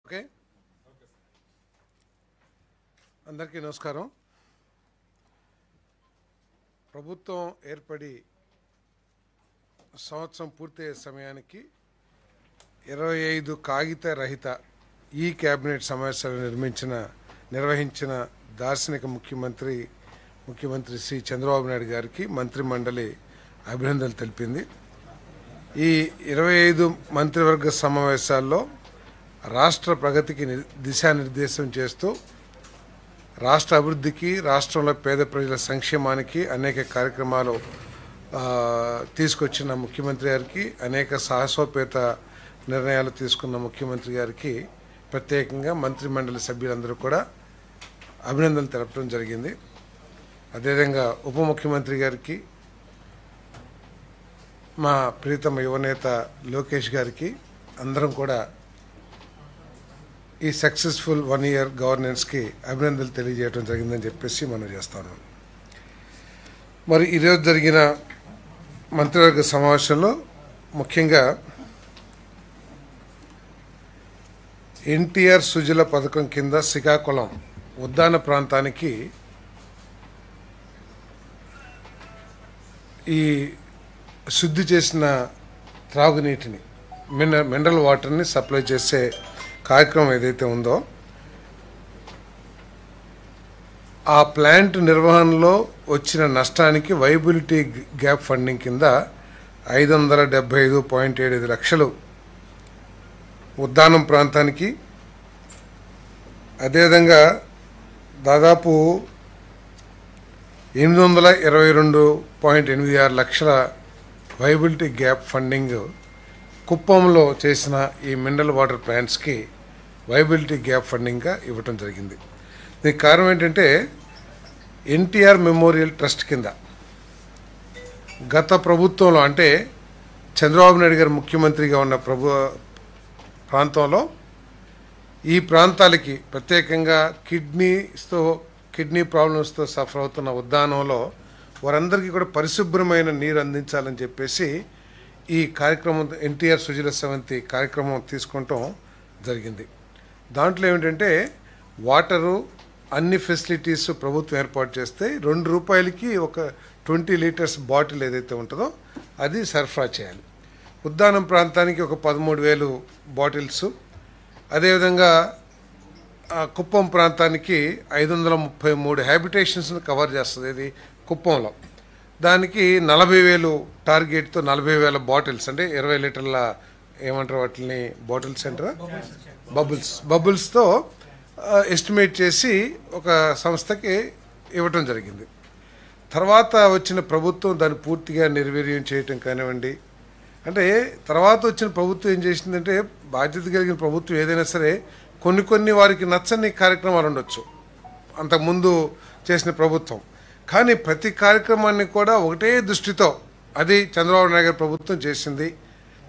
Okay, అందరికీ నమస్కారం. ప్రభుత్వం ఏర్పడి సంవత్సరం పూర్తయ్యే సమయానికి 25 కాగిత రహిత ఈ కేబినెట్ సమావేశాలు నిర్వహించిన దార్శనిక ముఖ్యమంత్రి శ్రీ చంద్రబాబు నాయుడు గారికి మంత్రి మండలి అభినందనలు తెలిపింది. ఈ 25 మంత్రివర్గ సమావేశాల్లో రాష్ట్ర ప్రగతికి దిశానిర్దేశం చేస్తూ రాష్ట్ర అభివృద్ధికి, రాష్ట్రంలో పేద ప్రజల సంక్షేమానికి అనేక కార్యక్రమాలు తీసుకొచ్చిన ముఖ్యమంత్రి గారికి, అనేక సాహసోపేత నిర్ణయాలు తీసుకున్న ముఖ్యమంత్రి గారికి ప్రత్యేకంగా మంత్రి మండలి సభ్యులందరూ కూడా అభినందనలు తెలపడం జరిగింది. అదేవిధంగా ఉప ముఖ్యమంత్రి గారికి, మా ప్రీతమ యువనేత లోకేష్ గారికి అందరం కూడా ఈ సక్సెస్ఫుల్ 1 year గవర్నెన్స్కి అభినందనలు తెలియజేయడం జరిగిందని చెప్పేసి మనం చేస్తాను. మరి ఈరోజు జరిగిన మంత్రివర్గ సమావేశంలో ముఖ్యంగా ఎన్టీఆర్ సుజల పథకం కింద శ్రీకాకుళం ఉద్దాన ప్రాంతానికి ఈ శుద్ధి చేసిన త్రాగునీటిని, మినరల్ వాటర్ని సప్లై చేసే కార్యక్రమం ఏదైతే ఉందో ఆ ప్లాంట్ నిర్వహణలో వచ్చిన నష్టానికి వైబిలిటీ గ్యాప్ ఫండింగ్ కింద 575.75 లక్షలు ఉద్దానం ప్రాంతానికి, అదేవిధంగా దాదాపు 822.86 లక్షల వైబిలిటీ గ్యాప్ ఫండింగ్ కుప్పంలో చేసిన ఈ మినరల్ వాటర్ ప్లాంట్స్కి వైబిలిటీ గ్యాప్ ఫండింగ్గా ఇవ్వటం జరిగింది. దీనికి కారణం ఏంటంటే ఎన్టీఆర్ మెమోరియల్ ట్రస్ట్ కింద గత ప్రభుత్వంలో, అంటే చంద్రబాబు నాయుడు గారు ముఖ్యమంత్రిగా ఉన్న ప్రాంతంలో ఈ ప్రాంతాలకి ప్రత్యేకంగా కిడ్నీ ప్రాబ్లమ్స్తో సఫర్ అవుతున్న ఉద్దానంలో వారందరికీ కూడా పరిశుభ్రమైన నీరు అందించాలని చెప్పేసి ఈ కార్యక్రమం ఎన్టీఆర్ సుజల సెవంతి కార్యక్రమం తీసుకుంటాం జరిగింది. దాంట్లో ఏమిటంటే వాటరు అన్ని ఫెసిలిటీస్ ప్రభుత్వం ఏర్పాటు చేస్తే ₹2కి ఒక 20 లీటర్స్ బాటిల్ ఏదైతే ఉంటుందో అది సరఫరా చేయాలి. ఉద్దానం ప్రాంతానికి ఒక 13,000 బాటిల్స్, అదేవిధంగా కుప్పం ప్రాంతానికి 533 హ్యాబిటేషన్స్ని కవర్ చేస్తుంది. ఇది కుప్పంలో దానికి 40,000 టార్గెట్తో 40,000 బాటిల్స్, అంటే 20 లీటర్ల ఏమంటారు వాటిని, బాటిల్స్ అంటారా, బబుల్స్తో ఎస్టిమేట్ చేసి ఒక సంస్థకి ఇవ్వటం జరిగింది. తర్వాత వచ్చిన ప్రభుత్వం దాన్ని పూర్తిగా నిర్వీర్యం చేయటం కానివ్వండి, అంటే తర్వాత వచ్చిన ప్రభుత్వం ఏం చేసిందంటే, బాధ్యత కలిగిన ప్రభుత్వం ఏదైనా సరే కొన్ని వారికి నచ్చని కార్యక్రమాలు ఉండొచ్చు అంతకుముందు చేసిన ప్రభుత్వం, కానీ ప్రతి కార్యక్రమాన్ని కూడా ఒకటే దృష్టితో, అది చంద్రబాబు నాయుడు గారి ప్రభుత్వం చేసింది,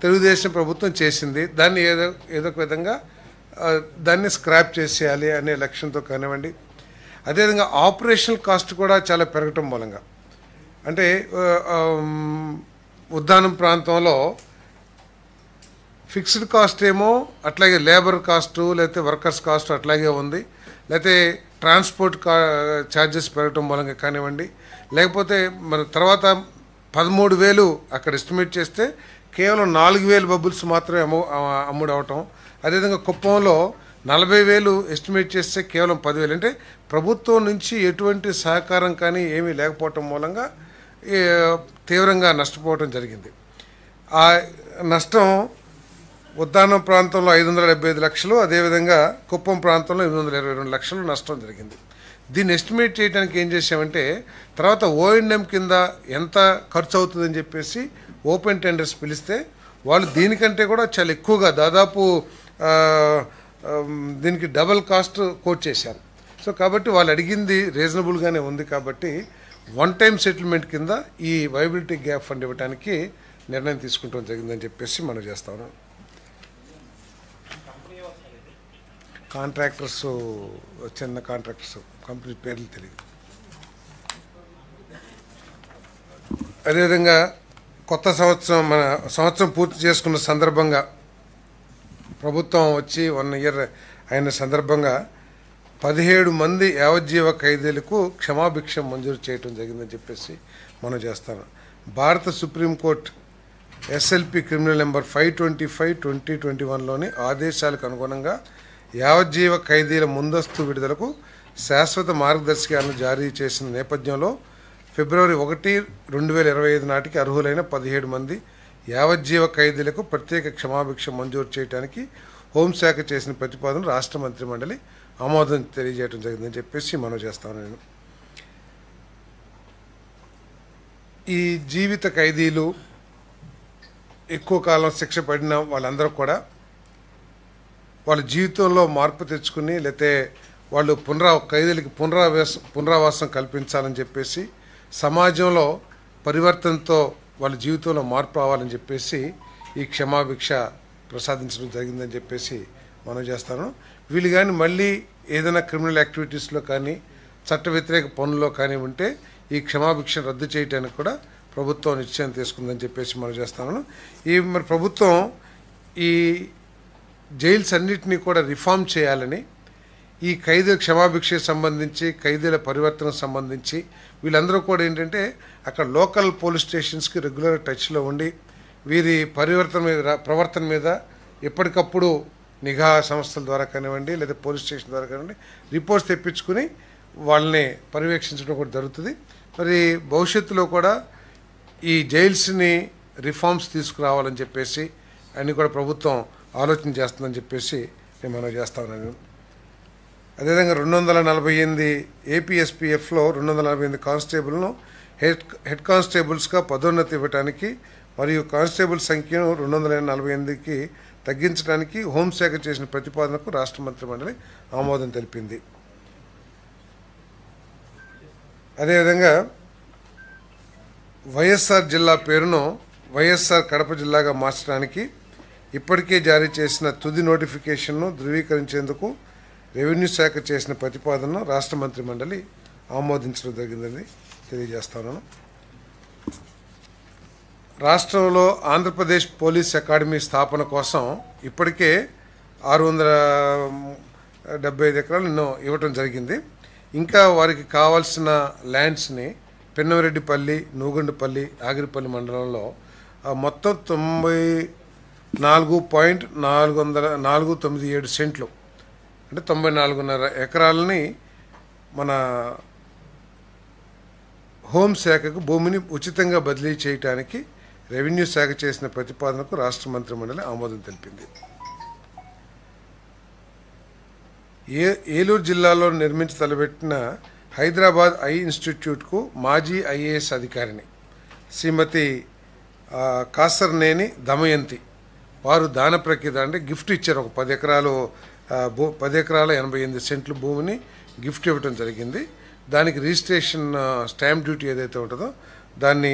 తెలుగుదేశం ప్రభుత్వం చేసింది, దాన్ని ఏదో ఒక విధంగా దాన్ని స్క్రాప్ చేసేయాలి అనే లక్ష్యంతో కానివ్వండి. అదేవిధంగా ఆపరేషనల్ కాస్ట్ కూడా చాలా పెరగటం మూలంగా, అంటే ఉద్దానం ప్రాంతంలో ఫిక్స్డ్ కాస్ట్ ఏమో అట్లాగే లేబర్ కాస్టు, లేకపోతే వర్కర్స్ కాస్ట్ అట్లాగే ఉంది, లేకపోతే ట్రాన్స్పోర్ట్ ఛార్జెస్ పెరగటం మూలంగా కానివ్వండి, లేకపోతే మన తర్వాత 13,000 అక్కడ ఎస్టిమేట్ చేస్తే కేవలం 4,000 బబుల్స్ మాత్రమే అమ్ముడు అవటం. అదేవిధంగా కుప్పంలో 40,000 ఎస్టిమేట్ చేస్తే కేవలం 10,000, అంటే ప్రభుత్వం నుంచి ఎటువంటి సహకారం కానీ ఏమీ లేకపోవటం మూలంగా తీవ్రంగా నష్టపోవటం జరిగింది. ఆ నష్టం ఉద్దానం ప్రాంతంలో 575 లక్షలు, అదేవిధంగా కుప్పం ప్రాంతంలో 822 లక్షలు నష్టం జరిగింది. దీన్ని ఎస్టిమేట్ చేయడానికి ఏం చేసామంటే, తర్వాత O&M కింద ఎంత ఖర్చు అవుతుందని చెప్పేసి ఓపెన్ టెండర్స్ పిలిస్తే వాళ్ళు దీనికంటే కూడా చాలా ఎక్కువగా, దాదాపు దీనికి డబల్ కాస్ట్ కోట్ చేశారు. సో కాబట్టి వాళ్ళు అడిగింది రీజనబుల్గానే ఉంది, కాబట్టి 1 time సెటిల్మెంట్ కింద ఈ వైబిలిటీ గ్యాప్ ఫండ్ ఇవ్వడానికి నిర్ణయం తీసుకుంటాం జరిగిందని చెప్పేసి మనం చేస్తాము. కాంట్రాక్టర్స్, చిన్న కాంట్రాక్టర్స్, కంపెనీ పేర్లు తెలియదు. అదేవిధంగా కొత్త సంవత్సరం, మన సంవత్సరం పూర్తి చేసుకున్న సందర్భంగా ప్రభుత్వం వచ్చి 1 ఇయర్ అయిన సందర్భంగా 17 మంది యావజ్జీవ ఖైదీలకు క్షమాభిక్ష మంజూరు చేయడం జరిగిందని చెప్పేసి మనం చేస్తాను. భారత సుప్రీంకోర్టు ఎస్ఎల్పి క్రిమినల్ నెంబర్ 525/2021లోని ఆదేశాలకు అనుగుణంగా యావజ్జీవ ఖైదీల ముందస్తు విడుదలకు శాశ్వత మార్గదర్శకాలను జారీ చేసిన నేపథ్యంలో ఫిబ్రవరి 1, 2025 నాటికి అర్హులైన 17 మంది యావజ్జీవ ఖైదీలకు ప్రత్యేక క్షమాభిక్ష మంజూరు చేయడానికి హోంశాఖ చేసిన ప్రతిపాదన రాష్ట్ర మంత్రిమండలి ఆమోదం తెలియజేయడం జరిగిందని చెప్పేసి మనం చేస్తాను. నేను ఈ జీవిత ఖైదీలు ఎక్కువ కాలం శిక్ష పడిన వాళ్ళందరూ కూడా వాళ్ళ జీవితంలో మార్పు తెచ్చుకుని లేతే వాళ్ళు ఖైదీలకి పునరావాసం కల్పించాలని చెప్పేసి సమాజంలో పరివర్తనతో వాళ్ళ జీవితంలో మార్పు రావాలని చెప్పేసి ఈ క్షమాభిక్ష ప్రసాదించడం జరిగిందని చెప్పేసి మనం చేస్తాను. వీళ్ళు కానీ మళ్ళీ ఏదైనా క్రిమినల్ యాక్టివిటీస్లో కానీ చట్ట వ్యతిరేక పనుల్లో కానీ ఉంటే ఈ క్షమాభిక్షను రద్దు చేయడానికి కూడా ప్రభుత్వం నిశ్చయం తీసుకుందని చెప్పేసి మనం చేస్తాను. మరి ప్రభుత్వం ఈ జైల్స్ అన్నిటినీ కూడా రిఫార్మ్ చేయాలని ఈ ఖైదీల క్షమాభిక్షకు సంబంధించి ఖైదీల పరివర్తనకు సంబంధించి వీళ్ళందరూ కూడా ఏంటంటే అక్కడ లోకల్ పోలీస్ స్టేషన్స్కి రెగ్యులర్ టచ్లో ఉండి వీరి ప్రవర్తన మీద ఎప్పటికప్పుడు నిఘా సంస్థల ద్వారా కానివ్వండి లేదా పోలీస్ స్టేషన్ ద్వారా కానివ్వండి రిపోర్ట్స్ తెప్పించుకుని వాళ్ళని పర్యవేక్షించడం కూడా జరుగుతుంది. మరి భవిష్యత్తులో కూడా ఈ జైల్స్ని రిఫార్మ్స్ తీసుకురావాలని చెప్పేసి అన్నీ కూడా ప్రభుత్వం ఆలోచన చేస్తుందని చెప్పేసి నేను మనం చేస్తా ఉన్నాను. అదేవిధంగా 248 ఏపీఎస్పీఎఫ్లో 248 కానిస్టేబుల్ను హెడ్ కానిస్టేబుల్స్గా పదోన్నతి ఇవ్వడానికి మరియు కానిస్టేబుల్ సంఖ్యను 248కి తగ్గించడానికి హోంశాఖ చేసిన ప్రతిపాదనకు రాష్ట్ర మంత్రిమండలి ఆమోదం తెలిపింది. అదేవిధంగా వైఎస్ఆర్ జిల్లా పేరును వైఎస్ఆర్ కడప జిల్లాగా మార్చడానికి ఇప్పటికే జారీ చేసిన తుది నోటిఫికేషన్ను ధృవీకరించేందుకు రెవెన్యూ శాఖ చేసిన ప్రతిపాదనను రాష్ట్ర మంత్రిమండలి ఆమోదించడం జరిగిందని తెలియజేస్తాను. రాష్ట్రంలో ఆంధ్రప్రదేశ్ పోలీస్ అకాడమీ స్థాపన కోసం ఇప్పటికే 675 ఎకరాలు ఇవ్వటం జరిగింది. ఇంకా వారికి కావాల్సిన ల్యాండ్స్ని పెన్నవరెడ్డిపల్లి, నూగండుపల్లి, ఆగిరిపల్లి మండలంలో మొత్తం 94.497 సెంట్లు అంటే 94.5 ఎకరాలని మన హోంశాఖకు భూమిని ఉచితంగా బదిలీ చేయడానికి రెవెన్యూ శాఖ చేసిన ప్రతిపాదనకు రాష్ట్ర మంత్రిమండలి ఆమోదం తెలిపింది. ఏలూరు జిల్లాలో నిర్మించి తలపెట్టిన హైదరాబాద్ ఐ ఇన్స్టిట్యూట్కు మాజీ ఐఏఎస్ అధికారిని శ్రీమతి కాసర్నేని దమయంతి వారు దాన ప్రక్రియ అంటే గిఫ్ట్ ఇచ్చారు. ఒక 10 ఎకరాల 88 సెంట్లు భూమిని గిఫ్ట్ ఇవ్వడం జరిగింది. దానికి రిజిస్ట్రేషన్ స్టాంప్ డ్యూటీ ఏదైతే ఉంటుందో దాన్ని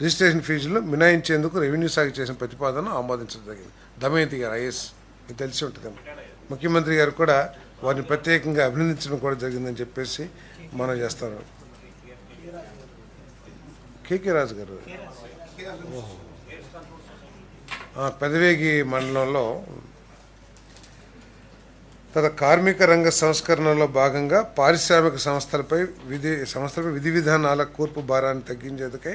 రిజిస్ట్రేషన్ ఫీజులు మినాయించేందుకు రెవెన్యూ శాఖ చేసిన ప్రతిపాదన ఆమోదించడం జరిగింది. దమయంతి గారు ఐఏఎస్ మీకు తెలిసి ఉంటుంది. ముఖ్యమంత్రి గారు కూడా వారిని ప్రత్యేకంగా అభినందించడం కూడా జరిగిందని చెప్పేసి మనం చేస్తాను. కేకే రాజు గారు పెదవేగి మండలంలో కార్మిక రంగ సంస్కరణలో భాగంగా పారిశ్రామిక సంస్థలపై విధి విధానాల కూర్పు భారాన్ని తగ్గించేందుకై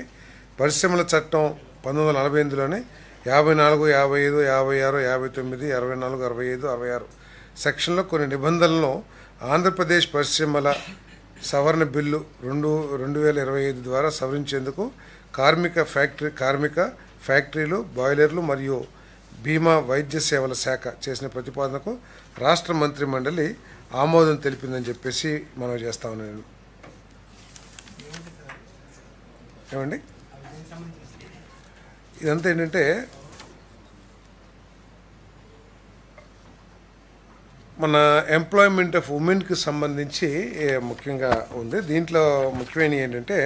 పరిశ్రమల చట్టం 1948లోని 54, 55, 56, 59, 64, 65, 66 సెక్షన్లో కొన్ని నిబంధనలను ఆంధ్రప్రదేశ్ పరిశ్రమల సవరణ బిల్లు 2025 ద్వారా సవరించేందుకు కార్మిక ఫ్యాక్టరీలు, బాయిలర్లు మరియు బీమా వైద్య సేవల శాఖ చేసిన ప్రతిపాదనకు రాష్ట్ర మంత్రి మండలి ఆమోదం తెలిపిందని చెప్పేసి మనం చేస్తా ఉన్నాను. ఏమండి ఇదంతా ఏంటంటే మన ఎంప్లాయ్మెంట్ ఆఫ్ ఉమెన్కి సంబంధించి ముఖ్యంగా ఉంది. దీంట్లో ముఖ్యమైన ఏంటంటే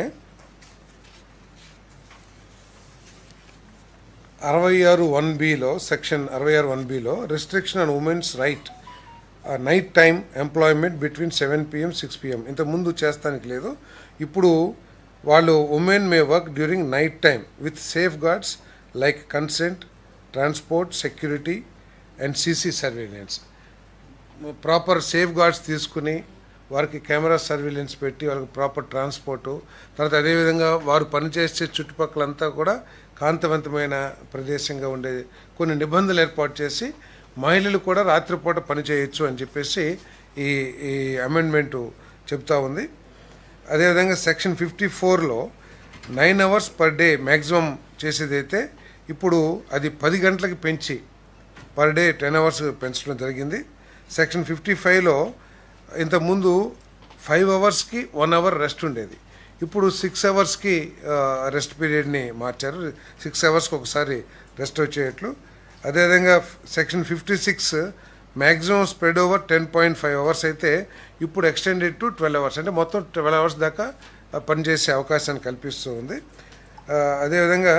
66(1)(b)లో section 66(1)(b)లో restriction on women's right night time employment between 7 PM 6 PM ఇంతకుముందు చేస్తానికి లేదు. ఇప్పుడు వాళ్ళు women May work during night time with safe guards like consent, transport, security and CC surveillance. Proper safe guards తీసుకుని వారికి కెమెరా సర్వేలెన్స్ పెట్టి వాళ్ళకి proper transport, తర్వాత అదేవిధంగా వారు పనిచేసే చుట్టుపక్కలంతా కూడా కాంతివంతమైన ప్రదేశంగా ఉండే కొన్ని నిబంధనలు ఏర్పాటు చేసి మహిళలు కూడా రాత్రిపూట పని చేయొచ్చు అని చెప్పేసి ఈ ఈ అమెండ్మెంటు చెప్తా ఉంది. అదేవిధంగా section 54లో 9 hours per day maximum చేసేదైతే ఇప్పుడు అది 10 గంటలకి పెంచి పర్ డే 10 hours పెంచడం జరిగింది. సెక్షన్ 55లో ఇంతకుముందు 5 hours-కి 1 hour రెస్ట్ ఉండేది, ఇప్పుడు 6 hours-కి రెస్ట్ పీరియడ్ని మార్చారు. 6 hours-కి ఒకసారి రెస్ట్ వచ్చేట్లు. అదేవిధంగా section 56 maximum spread over 10.5 hours అయితే ఇప్పుడు ఎక్స్టెండెడ్ టు 12 hours, అంటే మొత్తం 12 hours దాకా పనిచేసే అవకాశాన్ని కల్పిస్తూ ఉంది. అదేవిధంగా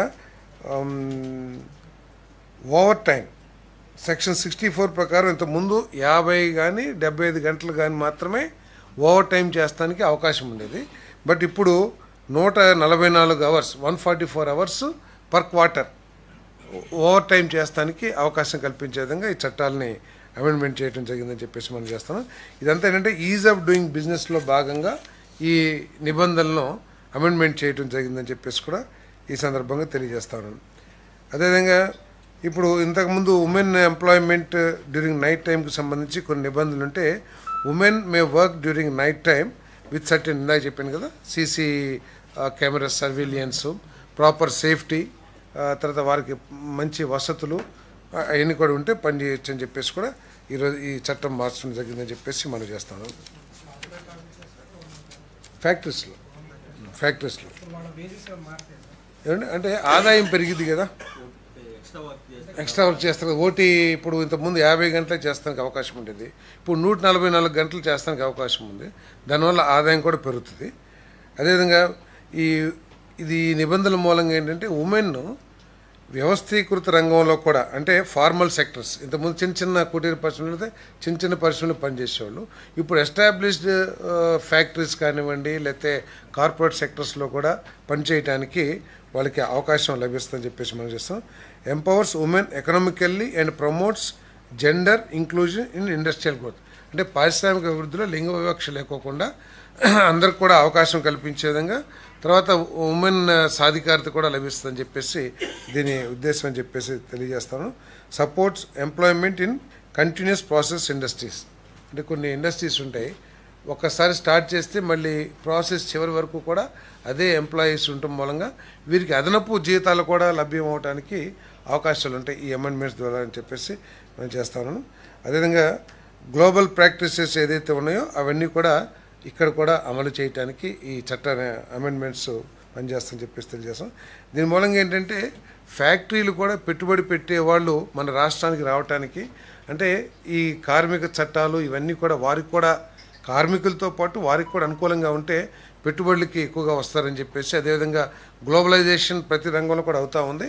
ఓవర్ టైం సెక్షన్ 64 ప్రకారం ఇంతకుముందు 50 కానీ 75 గంటలు కానీ మాత్రమే ఓవర్ టైం చేస్తానికి అవకాశం ఉండేది. బట్ ఇప్పుడు 144 hours 144 hours per quarter over time చేస్తానికి అవకాశం కల్పించే విధంగా ఈ చట్టాలని అమెండ్మెంట్ చేయడం జరిగిందని చెప్పేసి మనం చేస్తున్నాం. ఇదంతా ఏంటంటే ఈజ్ ఆఫ్ డూయింగ్ బిజినెస్లో భాగంగా ఈ నిబంధనలను అమెండ్మెంట్ చేయడం జరిగిందని చెప్పేసి కూడా ఈ సందర్భంగా తెలియజేస్తా ఉన్నాను. అదేవిధంగా ఇప్పుడు ఇంతకుముందు ఉమెన్ ఎంప్లాయ్మెంట్ డ్యూరింగ్ నైట్ టైంకి సంబంధించి కొన్ని నిబంధనలు ఉంటే women May work during night time with certain, ఇందాక చెప్పాను కదా, సీసీ కెమెరా సర్వేలియన్స్, ప్రాపర్ సేఫ్టీ, తర్వాత వారికి మంచి వసతులు అవన్నీ కూడా ఉంటే పని చేయొచ్చు అని చెప్పేసి కూడా ఈరోజు ఈ చట్టం మార్చడం జరిగిందని చెప్పేసి మనం చేస్తాను. ఫ్యాక్టరీస్లో ఏమంటే అంటే ఆదాయం పెరిగింది కదా, ఎక్స్ట్రా వర్క్ చేస్తారు. ఓటీ ఇప్పుడు ఇంతకుముందు 50 గంటలే చేస్తానికి అవకాశం ఉండేది, ఇప్పుడు 144 గంటలు చేస్తానికి అవకాశం ఉంది. దానివల్ల ఆదాయం కూడా పెరుగుతుంది. అదేవిధంగా ఇది నిబంధనల మూలంగా ఏంటంటే ఉమెన్ వ్యవస్థీకృత రంగంలో కూడా, అంటే ఫార్మల్ సెక్టర్స్, ఇంతకుముందు చిన్న కుటీర పరిశ్రమలు అయితే చిన్న పరిశ్రమలు పనిచేసేవాళ్ళు, ఇప్పుడు ఎస్టాబ్లిష్డ్ ఫ్యాక్టరీస్ కానివ్వండి లేకపోతే కార్పొరేట్ సెక్టర్స్లో కూడా పనిచేయడానికి వాళ్ళకి అవకాశం లభిస్తుందని చెప్పేసి మనం చేస్తాం. Empowers women economically and promotes gender inclusion in industrial growth, అంటే పారిశ్రామిక అభివృద్ధిలో లింగ వివక్ష లేకోకుండా అందరికి కూడా అవకాశం కల్పించే విధంగా, తర్వాత ఉమెన్ సాధికారత కూడా లభిస్తుందని చెప్పేసి దీని ఉద్దేశం అని చెప్పేసి తెలియజేస్తాను. Supports employment in continuous process industries, అంటే కొన్ని ఇండస్ట్రీస్ ఉంటాయి, ఒక్కసారి స్టార్ట్ చేస్తే మళ్ళీ ప్రాసెస్ చివరి వరకు కూడా అదే ఎంప్లాయీస్ ఉండటం మూలంగా వీరికి అదనపు జీతాలు కూడా లభ్యం అవడానికి అవకాశాలు ఉంటాయి ఈ అమెండ్మెంట్స్ ద్వారా అని చెప్పేసి నేను చేస్తాను. అదేవిధంగా గ్లోబల్ ప్రాక్టీసెస్ ఏదైతే ఉన్నాయో అవన్నీ కూడా ఇక్కడ కూడా అమలు చేయడానికి ఈ చట్ట అమెండ్మెంట్స్ పనిచేస్తామని చెప్పేసి తెలియజేస్తాం. దీని మూలంగా ఏంటంటే ఫ్యాక్టరీలు కూడా పెట్టుబడి పెట్టేవాళ్ళు మన రాష్ట్రానికి రావడానికి, అంటే ఈ కార్మిక చట్టాలు ఇవన్నీ కూడా వారికి కూడా కార్మికులతో పాటు వారికి కూడా అనుకూలంగా ఉంటే పెట్టుబడులకి ఎక్కువగా వస్తారని చెప్పేసి, అదేవిధంగా గ్లోబలైజేషన్ ప్రతి రంగంలో కూడా అవుతూ ఉంది.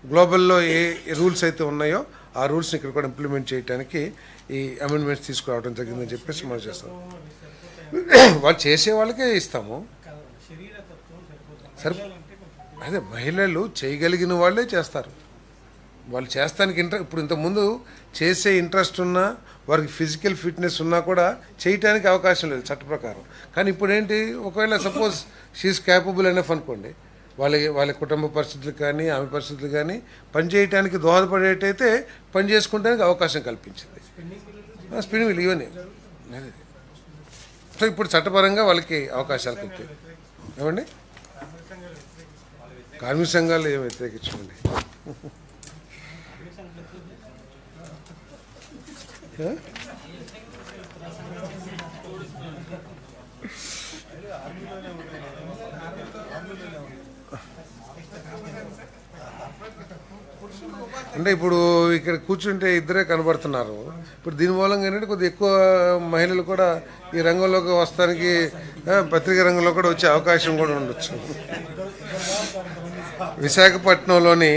గ్లోబల్లో ఏ రూల్స్ అయితే ఉన్నాయో ఆ రూల్స్ని ఇక్కడ కూడా ఇంప్లిమెంట్ చేయడానికి ఈ అమెండ్మెంట్స్ తీసుకురావడం జరిగిందని చెప్పేసి మనం చేస్తాం. వాళ్ళు చేసే వాళ్ళకే ఇస్తాము. సరే, అదే మహిళలు చేయగలిగిన వాళ్ళే చేస్తారు. వాళ్ళు చేస్తానికి ఇప్పుడు ఇంతకుముందు చేసే ఇంట్రెస్ట్ ఉన్నా వారికి ఫిజికల్ ఫిట్నెస్ ఉన్నా కూడా చేయటానికి అవకాశం లేదు చట్ట ప్రకారం. కానీ ఇప్పుడు ఏంటి, ఒకవేళ సపోజ్ షీఈస్ క్యాపబుల్ ఎనఫ్ అనుకోండి, వాళ్ళ కుటుంబ పరిస్థితులు కానీ ఆమె పరిస్థితులు కానీ పని చేయడానికి దోహదపడేటైతే పని చేసుకుంటానికి అవకాశం కల్పించింది. స్పిన్నింగ్ వీల్ ఇవన్నీ సో ఇప్పుడు చట్టపరంగా వాళ్ళకి అవకాశాలు కల్పి ఏమండి, కార్మిక సంఘాలు ఏమి వ్యతిరేకించండి. అంటే ఇప్పుడు ఇక్కడ కూర్చుంటే ఇద్దరే కనబడుతున్నారు. ఇప్పుడు దీని మూలంగా ఏంటంటే కొద్దిగా ఎక్కువ మహిళలు కూడా ఈ రంగంలోకి వస్తానికి, పత్రికా రంగంలో కూడా వచ్చే అవకాశం కూడా ఉండొచ్చు. విశాఖపట్నంలోని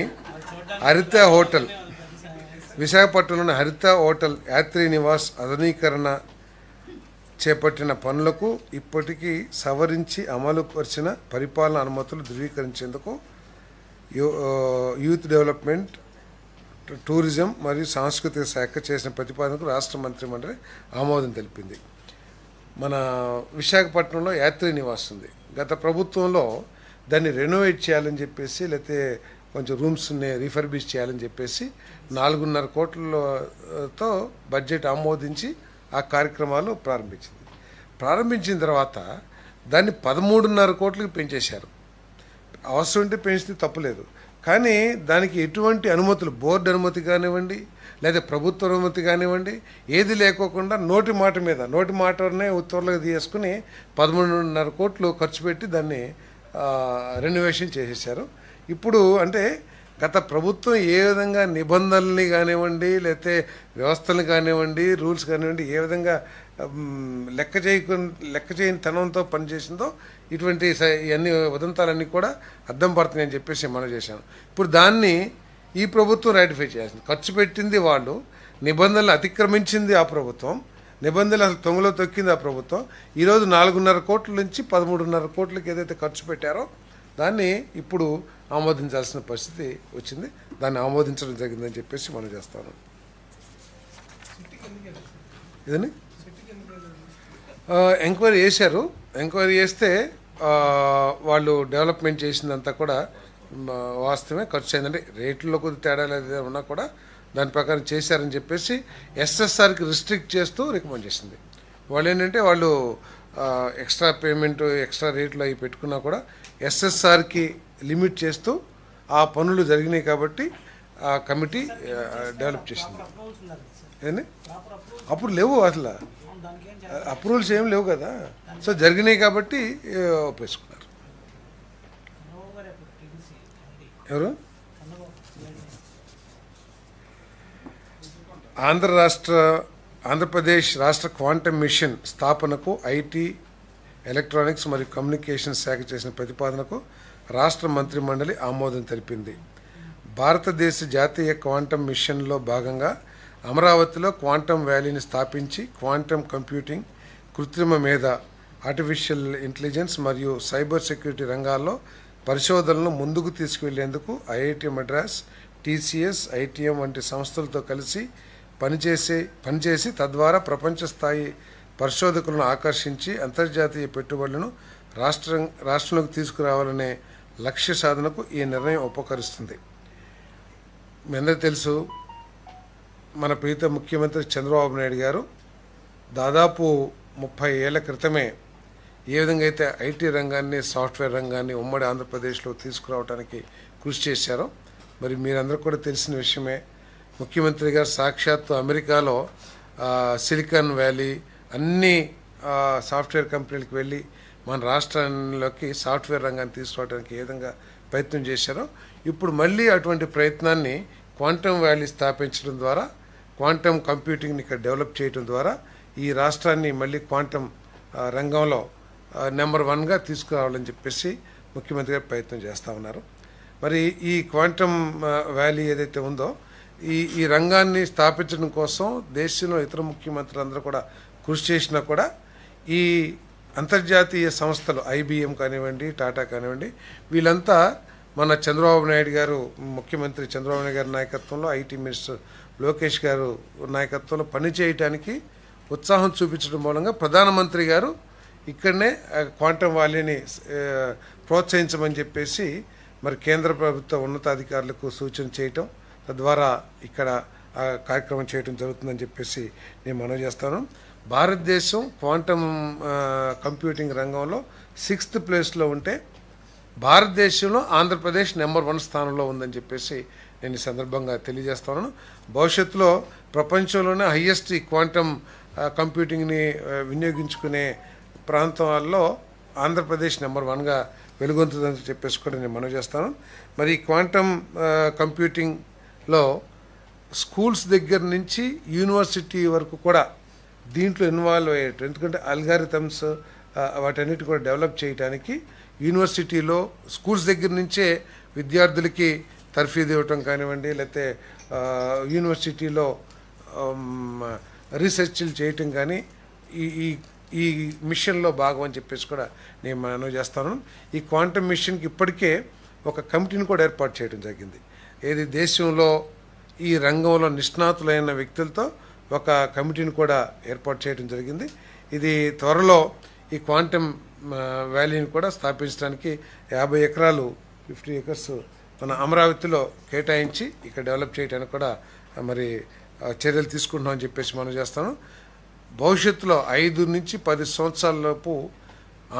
హరిత హోటల్ యాత్రి నివాస్ ఆధునీకరణ చేపట్టిన పనులకు ఇప్పటికీ సవరించి అమలుపరిచిన పరిపాలన అనుమతులు ధృవీకరించేందుకు యూత్ డెవలప్మెంట్ టూరిజం మరియు సాంస్కృతిక శాఖ చేసిన ప్రతిపాదనకు రాష్ట్ర మంత్రిమండలి ఆమోదం తెలిపింది. మన విశాఖపట్నంలో యాత్రి నివాస్ ఉంది. గత ప్రభుత్వంలో దాన్ని రెనోవేట్ చేయాలని చెప్పేసి, లేకపోతే కొంచెం రూమ్స్ని రీఫర్బిష్ చేయాలని చెప్పేసి 4.5 కోట్లతో బడ్జెట్ ఆమోదించి ఆ కార్యక్రమాలు ప్రారంభించిన తర్వాత దాన్ని 13.5 కోట్లకి పెంచేశారు. అవసరం ఉంటే పెంచితే తప్పులేదు, కానీ దానికి ఎటువంటి అనుమతులు, బోర్డు అనుమతి కానివ్వండి లేదా ప్రభుత్వ అనుమతి కానివ్వండి, ఏది లేకోకుండా నోటి మాటనే ఉత్తర్వులకు తీసుకుని 13.5 కోట్లు ఖర్చు పెట్టి దాన్ని రెనోవేషన్ చేసేసారు. ఇప్పుడు అంటే గత ప్రభుత్వం ఏ విధంగా నిబంధనల్ని కానివ్వండి, లేకపోతే వ్యవస్థలు కానివ్వండి, రూల్స్ కానివ్వండి, ఏ విధంగా లెక్క చేయని తనంతో పనిచేసిందో ఇటువంటి ఇవన్నీ ఉదంతాలన్నీ కూడా అద్దం పడుతున్నాయని చెప్పేసి మనం చేశాను. ఇప్పుడు దాన్ని ఈ ప్రభుత్వం రాటిఫై చేసింది. ఖర్చు పెట్టింది వాళ్ళు, నిబంధనలు అతిక్రమించింది ఆ ప్రభుత్వం, నిబంధనలు అసలు తొంగలో తొక్కింది ఆ ప్రభుత్వం. ఈరోజు 4.5 కోట్ల నుంచి 13.5 కోట్లకి ఏదైతే ఖర్చు పెట్టారో దాన్ని ఇప్పుడు ఆమోదించాల్సిన పరిస్థితి వచ్చింది. దాన్ని ఆమోదించడం జరిగిందని చెప్పేసి మనం చేస్తాను. ఇదని ఎంక్వైరీ చేశారు. ఎంక్వైరీ చేస్తే వాళ్ళు డెవలప్మెంట్ చేసిందంతా కూడా వాస్తవమే, ఖర్చు అయిందంటే రేట్లలో కొద్ది తేడా లేదా ఉన్నా కూడా దాని ప్రకారం చేశారని చెప్పేసి ఎస్ఎస్ఆర్కి రిస్ట్రిక్ట్ చేస్తూ రికమెండ్ చేసింది. వాళ్ళు ఏంటంటే వాళ్ళు ఎక్స్ట్రా పేమెంట్, ఎక్స్ట్రా రేట్లు అవి పెట్టుకున్నా కూడా ఎస్ఎస్ఆర్కి లిమిట్ చేస్తూ ఆ పనులు జరిగినాయి కాబట్టి ఆ కమిటీ డెవలప్ చేసింది. ఏంటి అప్పుడు లేవు, అసలు అప్రూవల్స్ ఏం లేవు కదా. సో జరిగినాయి కాబట్టి ఒప్పేసుకున్నారు. ఎవరు? ఆంధ్రప్రదేశ్ రాష్ట్ర క్వాంటమ్ మిషన్ స్థాపనకు ఐటీ, ఎలక్ట్రానిక్స్ మరియు కమ్యూనికేషన్ శాఖ చేసిన ప్రతిపాదనకు రాష్ట్ర మంత్రిమండలి ఆమోదం తెలిపింది. భారతదేశ జాతీయ క్వాంటమ్ మిషన్లో భాగంగా అమరావతిలో క్వాంటమ్ వ్యాలీని స్థాపించి క్వాంటమ్ కంప్యూటింగ్, కృత్రిమ మేధ, ఆర్టిఫిషియల్ ఇంటెలిజెన్స్ మరియు సైబర్ సెక్యూరిటీ రంగాల్లో పరిశోధనలను ముందుకు తీసుకువెళ్లేందుకు ఐఐటి మద్రాస్, టీసీఎస్, ఐటీఎం వంటి సంస్థలతో కలిసి పనిచేసి తద్వారా ప్రపంచ స్థాయి పరిశోధకులను ఆకర్షించి అంతర్జాతీయ పెట్టుబడులను రాష్ట్రంలోకి తీసుకురావాలనే లక్ష్య సాధనకు ఈ నిర్ణయం ఉపకరిస్తుంది. మీ అందరికీ తెలుసు, మన ప్రీత ముఖ్యమంత్రి చంద్రబాబు నాయుడు గారు దాదాపు 30 ఏళ్ల క్రితమే ఏ విధంగా అయితే ఐటీ రంగాన్ని, సాఫ్ట్వేర్ రంగాన్ని ఉమ్మడి ఆంధ్రప్రదేశ్లో తీసుకురావడానికి కృషి చేశారో మరి మీరందరూ కూడా తెలిసిన విషయమే. ముఖ్యమంత్రి గారు సాక్షాత్తు అమెరికాలో సిలికాన్ వ్యాలీ అన్ని సాఫ్ట్వేర్ కంపెనీలకు వెళ్ళి మన రాష్ట్రంలోకి సాఫ్ట్వేర్ రంగాన్ని తీసుకురావడానికి ఏ విధంగా ప్రయత్నం చేశారో ఇప్పుడు మళ్ళీ అటువంటి ప్రయత్నాన్ని క్వాంటమ్ వ్యాలీ స్థాపించడం ద్వారా, క్వాంటమ్ కంప్యూటింగ్ని ఇక్కడ డెవలప్ చేయడం ద్వారా ఈ రాష్ట్రాన్ని మళ్ళీ క్వాంటమ్ రంగంలో నెంబర్ 1గా తీసుకురావాలని చెప్పేసి ముఖ్యమంత్రి గారు ప్రయత్నం చేస్తూ ఉన్నారు. మరి ఈ క్వాంటమ్ వ్యాలీ ఏదైతే ఉందో ఈ రంగాన్ని స్థాపించడం కోసం దేశంలో ఇతర ముఖ్యమంత్రులు అందరూ కూడా కృషి చేసినా కూడా ఈ అంతర్జాతీయ సంస్థలు ఐబిఎం కానివ్వండి, టాటా కానివ్వండి, వీళ్ళంతా మన చంద్రబాబు నాయుడు గారు, ముఖ్యమంత్రి చంద్రబాబు నాయుడు గారి నాయకత్వంలో, ఐటీ మినిస్టర్ లోకేష్ గారు నాయకత్వంలో పనిచేయటానికి ఉత్సాహం చూపించడం మూలంగా ప్రధానమంత్రి గారు ఇక్కడనే క్వాంటమ్ వ్యాలీని ప్రోత్సహించమని చెప్పేసి మరి కేంద్ర ప్రభుత్వ ఉన్నతాధికారులకు సూచన చేయటం, తద్వారా ఇక్కడ ఆ కార్యక్రమం చేయడం జరుగుతుందని చెప్పేసి నేను మనవి చేస్తాను. భారతదేశం క్వాంటమ్ కంప్యూటింగ్ రంగంలో 6th ప్లేస్లో ఉంటే భారతదేశంలో ఆంధ్రప్రదేశ్ నెంబర్ 1 స్థానంలో ఉందని చెప్పేసి నేను ఈ సందర్భంగా తెలియజేస్తున్నాను. భవిష్యత్తులో ప్రపంచంలోనే హయ్యెస్ట్ ఈ క్వాంటమ్ కంప్యూటింగ్ని వినియోగించుకునే ప్రాంతాల్లో ఆంధ్రప్రదేశ్ నెంబర్ 1గా వెలుగొందుతుందని చెప్పేసి కూడా నేను మనవి చేస్తాను. మరి క్వాంటమ్ కంప్యూటింగ్లో స్కూల్స్ దగ్గర నుంచి యూనివర్సిటీ వరకు కూడా దీంట్లో ఇన్వాల్వ్ అయ్యేట్టు, ఎందుకంటే అల్గారిథమ్స్ వాటన్నిటి కూడా డెవలప్ చేయడానికి యూనివర్సిటీలో స్కూల్స్ దగ్గర నుంచే విద్యార్థులకి తర్ఫీదు ఇవ్వటం కానివ్వండి, లేకపోతే యూనివర్సిటీలో రీసెర్చ్లు చేయటం కానీ ఈ మిషన్లో భాగం అని చెప్పేసి కూడా నేను మనవి చేస్తాను. ఈ క్వాంటమ్ మిషన్కి ఇప్పటికే ఒక కమిటీని కూడా ఏర్పాటు చేయడం జరిగింది. ఏది దేశంలో ఈ రంగంలో నిష్ణాతులైన వ్యక్తులతో ఒక కమిటీని కూడా ఏర్పాటు చేయడం జరిగింది. ఇది త్వరలో ఈ క్వాంటమ్ వ్యాలీని కూడా స్థాపించడానికి 50 ఎకరాలు 50 ఏకర్స్ మన అమరావతిలో కేటాయించి ఇక్కడ డెవలప్ చేయడానికి కూడా మరి చర్యలు తీసుకుంటున్నామని చెప్పేసి మనం చేస్తాను. భవిష్యత్తులో 5 నుంచి 10 సంవత్సరాలలోపు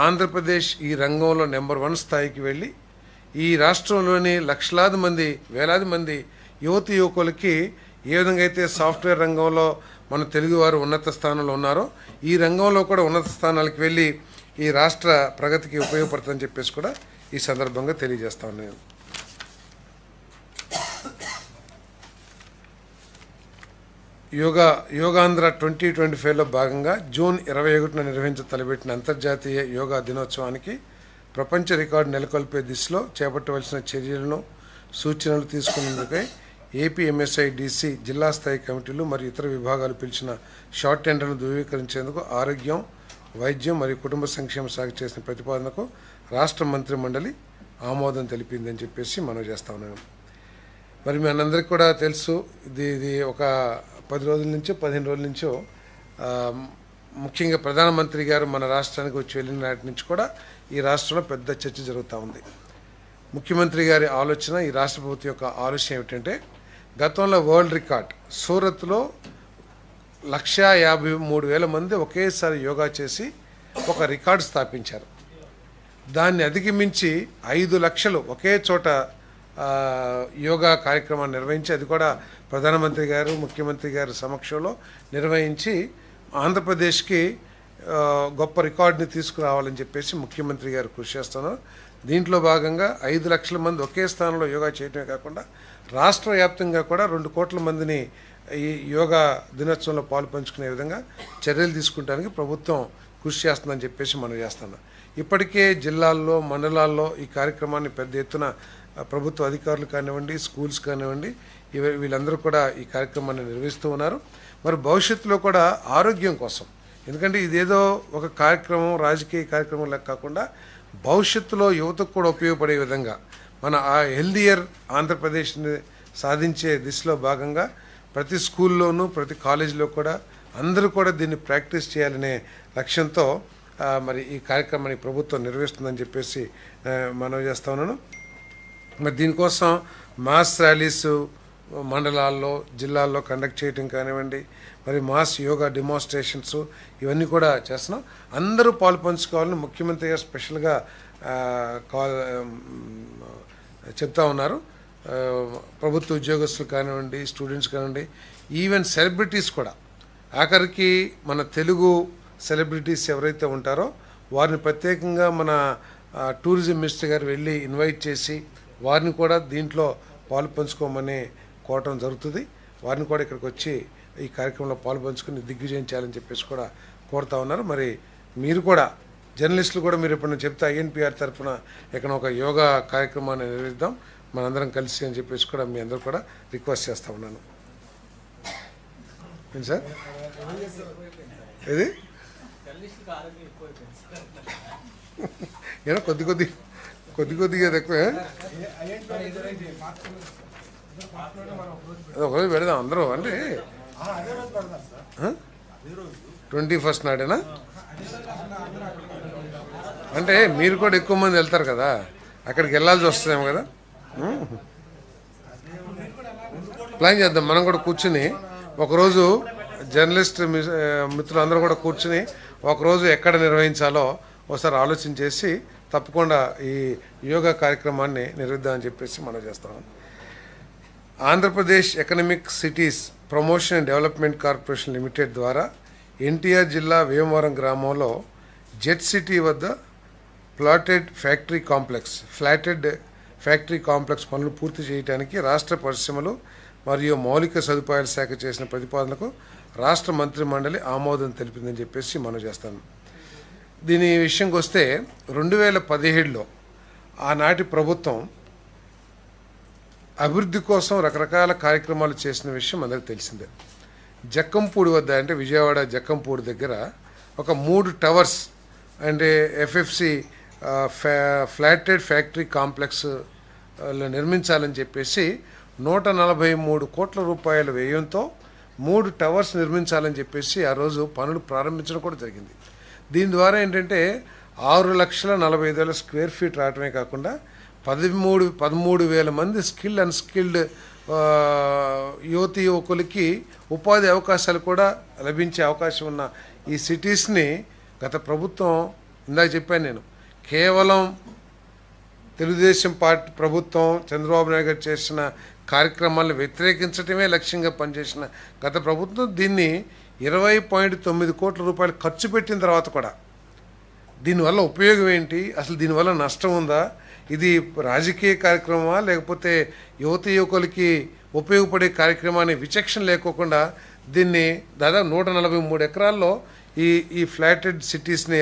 ఆంధ్రప్రదేశ్ ఈ రంగంలో నెంబర్ 1 స్థాయికి వెళ్ళి ఈ రాష్ట్రంలోని లక్షలాది మంది వేలాది మంది యువకులకి ఏ విధంగా అయితే సాఫ్ట్వేర్ రంగంలో మన తెలుగువారు ఉన్నత స్థానంలో ఉన్నారో ఈ రంగంలో కూడా ఉన్నత స్థానాలకు వెళ్ళి ఈ రాష్ట్ర ప్రగతికి ఉపయోగపడుతుందని చెప్పేసి కూడా ఈ సందర్భంగా తెలియజేస్తాను నేను. యోగాంధ్ర 2025లో భాగంగా జూన్ 21న తలపెట్టిన అంతర్జాతీయ యోగా దినోత్సవానికి ప్రపంచ రికార్డు నెలకొల్పే దిశలో చేపట్టవలసిన చర్యలను సూచనలు తీసుకునేందుకై ఏపీఎంఎస్ఐడిసి జిల్లా స్థాయి కమిటీలు మరియు ఇతర విభాగాలు పిలిచిన షార్ట్ టెండర్ను ధృవీకరించేందుకు ఆరోగ్యం, వైద్యం మరియు కుటుంబ సంక్షేమ శాఖ చేసిన ప్రతిపాదనకు రాష్ట్ర మంత్రి మండలి ఆమోదం తెలిపిందని చెప్పేసి మనం చేస్తా ఉన్నాను. మరి మీ అందరికీ కూడా తెలుసు, ఇది ఒక 10 రోజుల నుంచో 15 రోజుల నుంచో ముఖ్యంగా ప్రధానమంత్రి గారు మన రాష్ట్రానికి వచ్చి వెళ్ళిన నాటి నుంచి కూడా ఈ రాష్ట్రంలో పెద్ద చర్చ జరుగుతూ ఉంది. ముఖ్యమంత్రి గారి ఆలోచన, ఈ రాష్ట్ర ప్రభుత్వం యొక్క ఆలోచన ఏమిటంటే గతంలో వరల్డ్ రికార్డ్ సూరత్లో 153,000 మంది ఒకేసారి యోగా చేసి ఒక రికార్డు స్థాపించారు. దాన్ని అధిగమించి 5 లక్షలు ఒకే చోట యోగా కార్యక్రమాన్ని నిర్వహించి అది కూడా ప్రధానమంత్రి గారు ముఖ్యమంత్రి గారి సమక్షంలో నిర్వహించి ఆంధ్రప్రదేశ్కి గొప్ప రికార్డుని తీసుకురావాలని చెప్పేసి ముఖ్యమంత్రి గారు కృషి చేస్తున్నారు. దీంట్లో భాగంగా 5 లక్షల మంది ఒకే స్థానంలో యోగా చేయడమే కాకుండా రాష్ట్ర వ్యాప్తంగా కూడా 2 కోట్ల మందిని ఈ యోగా దినోత్సవంలో పాలు పంచుకునే విధంగా చర్యలు తీసుకుంటానికి ప్రభుత్వం కృషి చేస్తుందని చెప్పేసి మనం చేస్తున్నాం. ఇప్పటికే జిల్లాల్లో మండలాల్లో ఈ కార్యక్రమాన్ని పెద్ద ఎత్తున ప్రభుత్వ అధికారులు కానివ్వండి, స్కూల్స్ కానివ్వండి, వీళ్ళందరూ కూడా ఈ కార్యక్రమాన్ని నిర్వహిస్తూ ఉన్నారు. మరి భవిష్యత్తులో కూడా ఆరోగ్యం కోసం, ఎందుకంటే ఇదేదో ఒక కార్యక్రమం రాజకీయ కార్యక్రమం లెక్క కాకుండా భవిష్యత్తులో యువతకు కూడా ఉపయోగపడే విధంగా మన ఆ హెల్దియర్ ఆంధ్రప్రదేశ్ని సాధించే దిశలో భాగంగా ప్రతి స్కూల్లోనూ ప్రతి కాలేజీలో కూడా అందరూ కూడా దీన్ని ప్రాక్టీస్ చేయాలనే లక్ష్యంతో మరి ఈ కార్యక్రమాన్ని ప్రభుత్వం నిర్వహిస్తుందని చెప్పేసి మనం చేస్తా ఉన్నాను. మరి దీనికోసం మాస్ ర్యాలీస్ మండలాల్లో జిల్లాల్లో కండక్ట్ చేయడం కానివ్వండి, మరి మాస్ యోగా డెమోన్స్ట్రేషన్స్ ఇవన్నీ కూడా చేస్తున్నాం. అందరూ పాలు పంచుకోవాలని ముఖ్యమంత్రి గారు స్పెషల్గా చెప్తా ఉన్నారు. ప్రభుత్వ ఉద్యోగస్తులు కానివ్వండి, స్టూడెంట్స్ కానివ్వండి, ఈవెన్ సెలబ్రిటీస్ కూడా, ఆఖరికి మన తెలుగు సెలబ్రిటీస్ ఎవరైతే ఉంటారో వారిని ప్రత్యేకంగా మన టూరిజం మినిస్టర్ గారు వెళ్ళి ఇన్వైట్ చేసి వారిని కూడా దీంట్లో పాలు పంచుకోమని కోరటం జరుగుతుంది. వారిని కూడా ఇక్కడికి వచ్చి ఈ కార్యక్రమంలో పాలు పంచుకుని దిగ్విజయం చేయాలని చెప్పేసి కూడా కోరుతా ఉన్నారు. మరి మీరు కూడా జర్నలిస్టులు కూడా మీరు ఎప్పుడైనా చెప్తే ఐఎన్పిఆర్ తరఫున ఇక్కడ ఒక యోగా కార్యక్రమాన్ని నిర్వహిద్దాం మనందరం కలిసి అని చెప్పేసి కూడా మీ అందరూ కూడా రిక్వెస్ట్ చేస్తూ ఉన్నాను. ఏంటి సార్ ఇది ఏమో కొద్దిగా ఎక్కువ ఒకరోజు పెడదాం అందరూ. అంటే 21st నాడేనా? అంటే మీరు కూడా ఎక్కువ మంది వెళ్తారు కదా, అక్కడికి వెళ్ళాల్సి వస్తుందేమో కదా. ప్లాన్ చేద్దాం మనం కూడా కూర్చుని ఒకరోజు జర్నలిస్ట్ మిత్రులందరూ కూడా కూర్చుని ఒకరోజు ఎక్కడ నిర్వహించాలో ఒకసారి ఆలోచన చేసి తప్పకుండా ఈ యోగా కార్యక్రమాన్ని నిర్వహిద్దామని చెప్పేసి మనం చేస్తాం. Andhra Pradesh economic cities promotion and development corporation limited ద్వారా ఎన్టీఆర్ జిల్లా వేమవరం గ్రామంలో జెట్ సిటీ వద్ద ఫ్లాటెడ్ ఫ్యాక్టరీ కాంప్లెక్స్ పనులు పూర్తి చేయడానికి రాష్ట్ర పరిశ్రమలు మరియు మౌలిక సదుపాయాల శాఖ చేసిన ప్రతిపాదనకు రాష్ట్ర మంత్రి మండలి ఆమోదం తెలిపిందని చెప్పేసి మనం చేస్తాను. దీని విషయంకి వస్తే 2017లో ఆనాటి ప్రభుత్వం అభివృద్ధి కోసం రకరకాల కార్యక్రమాలు చేసిన విషయం అందరికీ తెలిసిందే. జక్కంపూడి వద్ద, అంటే విజయవాడ జక్కంపూడి దగ్గర ఒక 3 టవర్స్ అంటే ఎఫ్ఎఫ్సి ఫ్లాటెడ్ ఫ్యాక్టరీ కాంప్లెక్స్ నిర్మించాలని చెప్పేసి 143 కోట్ల రూపాయల వ్యయంతో 3 టవర్స్ నిర్మించాలని చెప్పేసి ఆ రోజు పనులు ప్రారంభించడం కూడా జరిగింది. దీని ద్వారా ఏంటంటే 6,40,000 స్క్వేర్ ఫీట్ రావటమే కాకుండా 13,000 మంది స్కిల్డ్ అన్స్కిల్డ్ యువకులకి ఉపాధి అవకాశాలు కూడా లభించే అవకాశం ఉన్న ఈ సిటీస్ని గత ప్రభుత్వం, ఇందాక చెప్పాను నేను, కేవలం తెలుగుదేశం పార్టీ ప్రభుత్వం చంద్రబాబు నాయుడు గారు చేసిన కార్యక్రమాలను వ్యతిరేకించడమే లక్ష్యంగా పనిచేసిన గత ప్రభుత్వం దీన్ని 20.9 కోట్ల రూపాయలు ఖర్చు పెట్టిన తర్వాత కూడా దీనివల్ల ఉపయోగం ఏంటి, అసలు దీనివల్ల నష్టం ఉందా, ఇది రాజకీయ కార్యక్రమమా లేకపోతే యువకులకి ఉపయోగపడే కార్యక్రమాన్ని విచక్షణ లేకోకుండా దీన్ని దాదాపు 143 ఎకరాల్లో ఈ ఫ్లాటెడ్ సిటీస్ని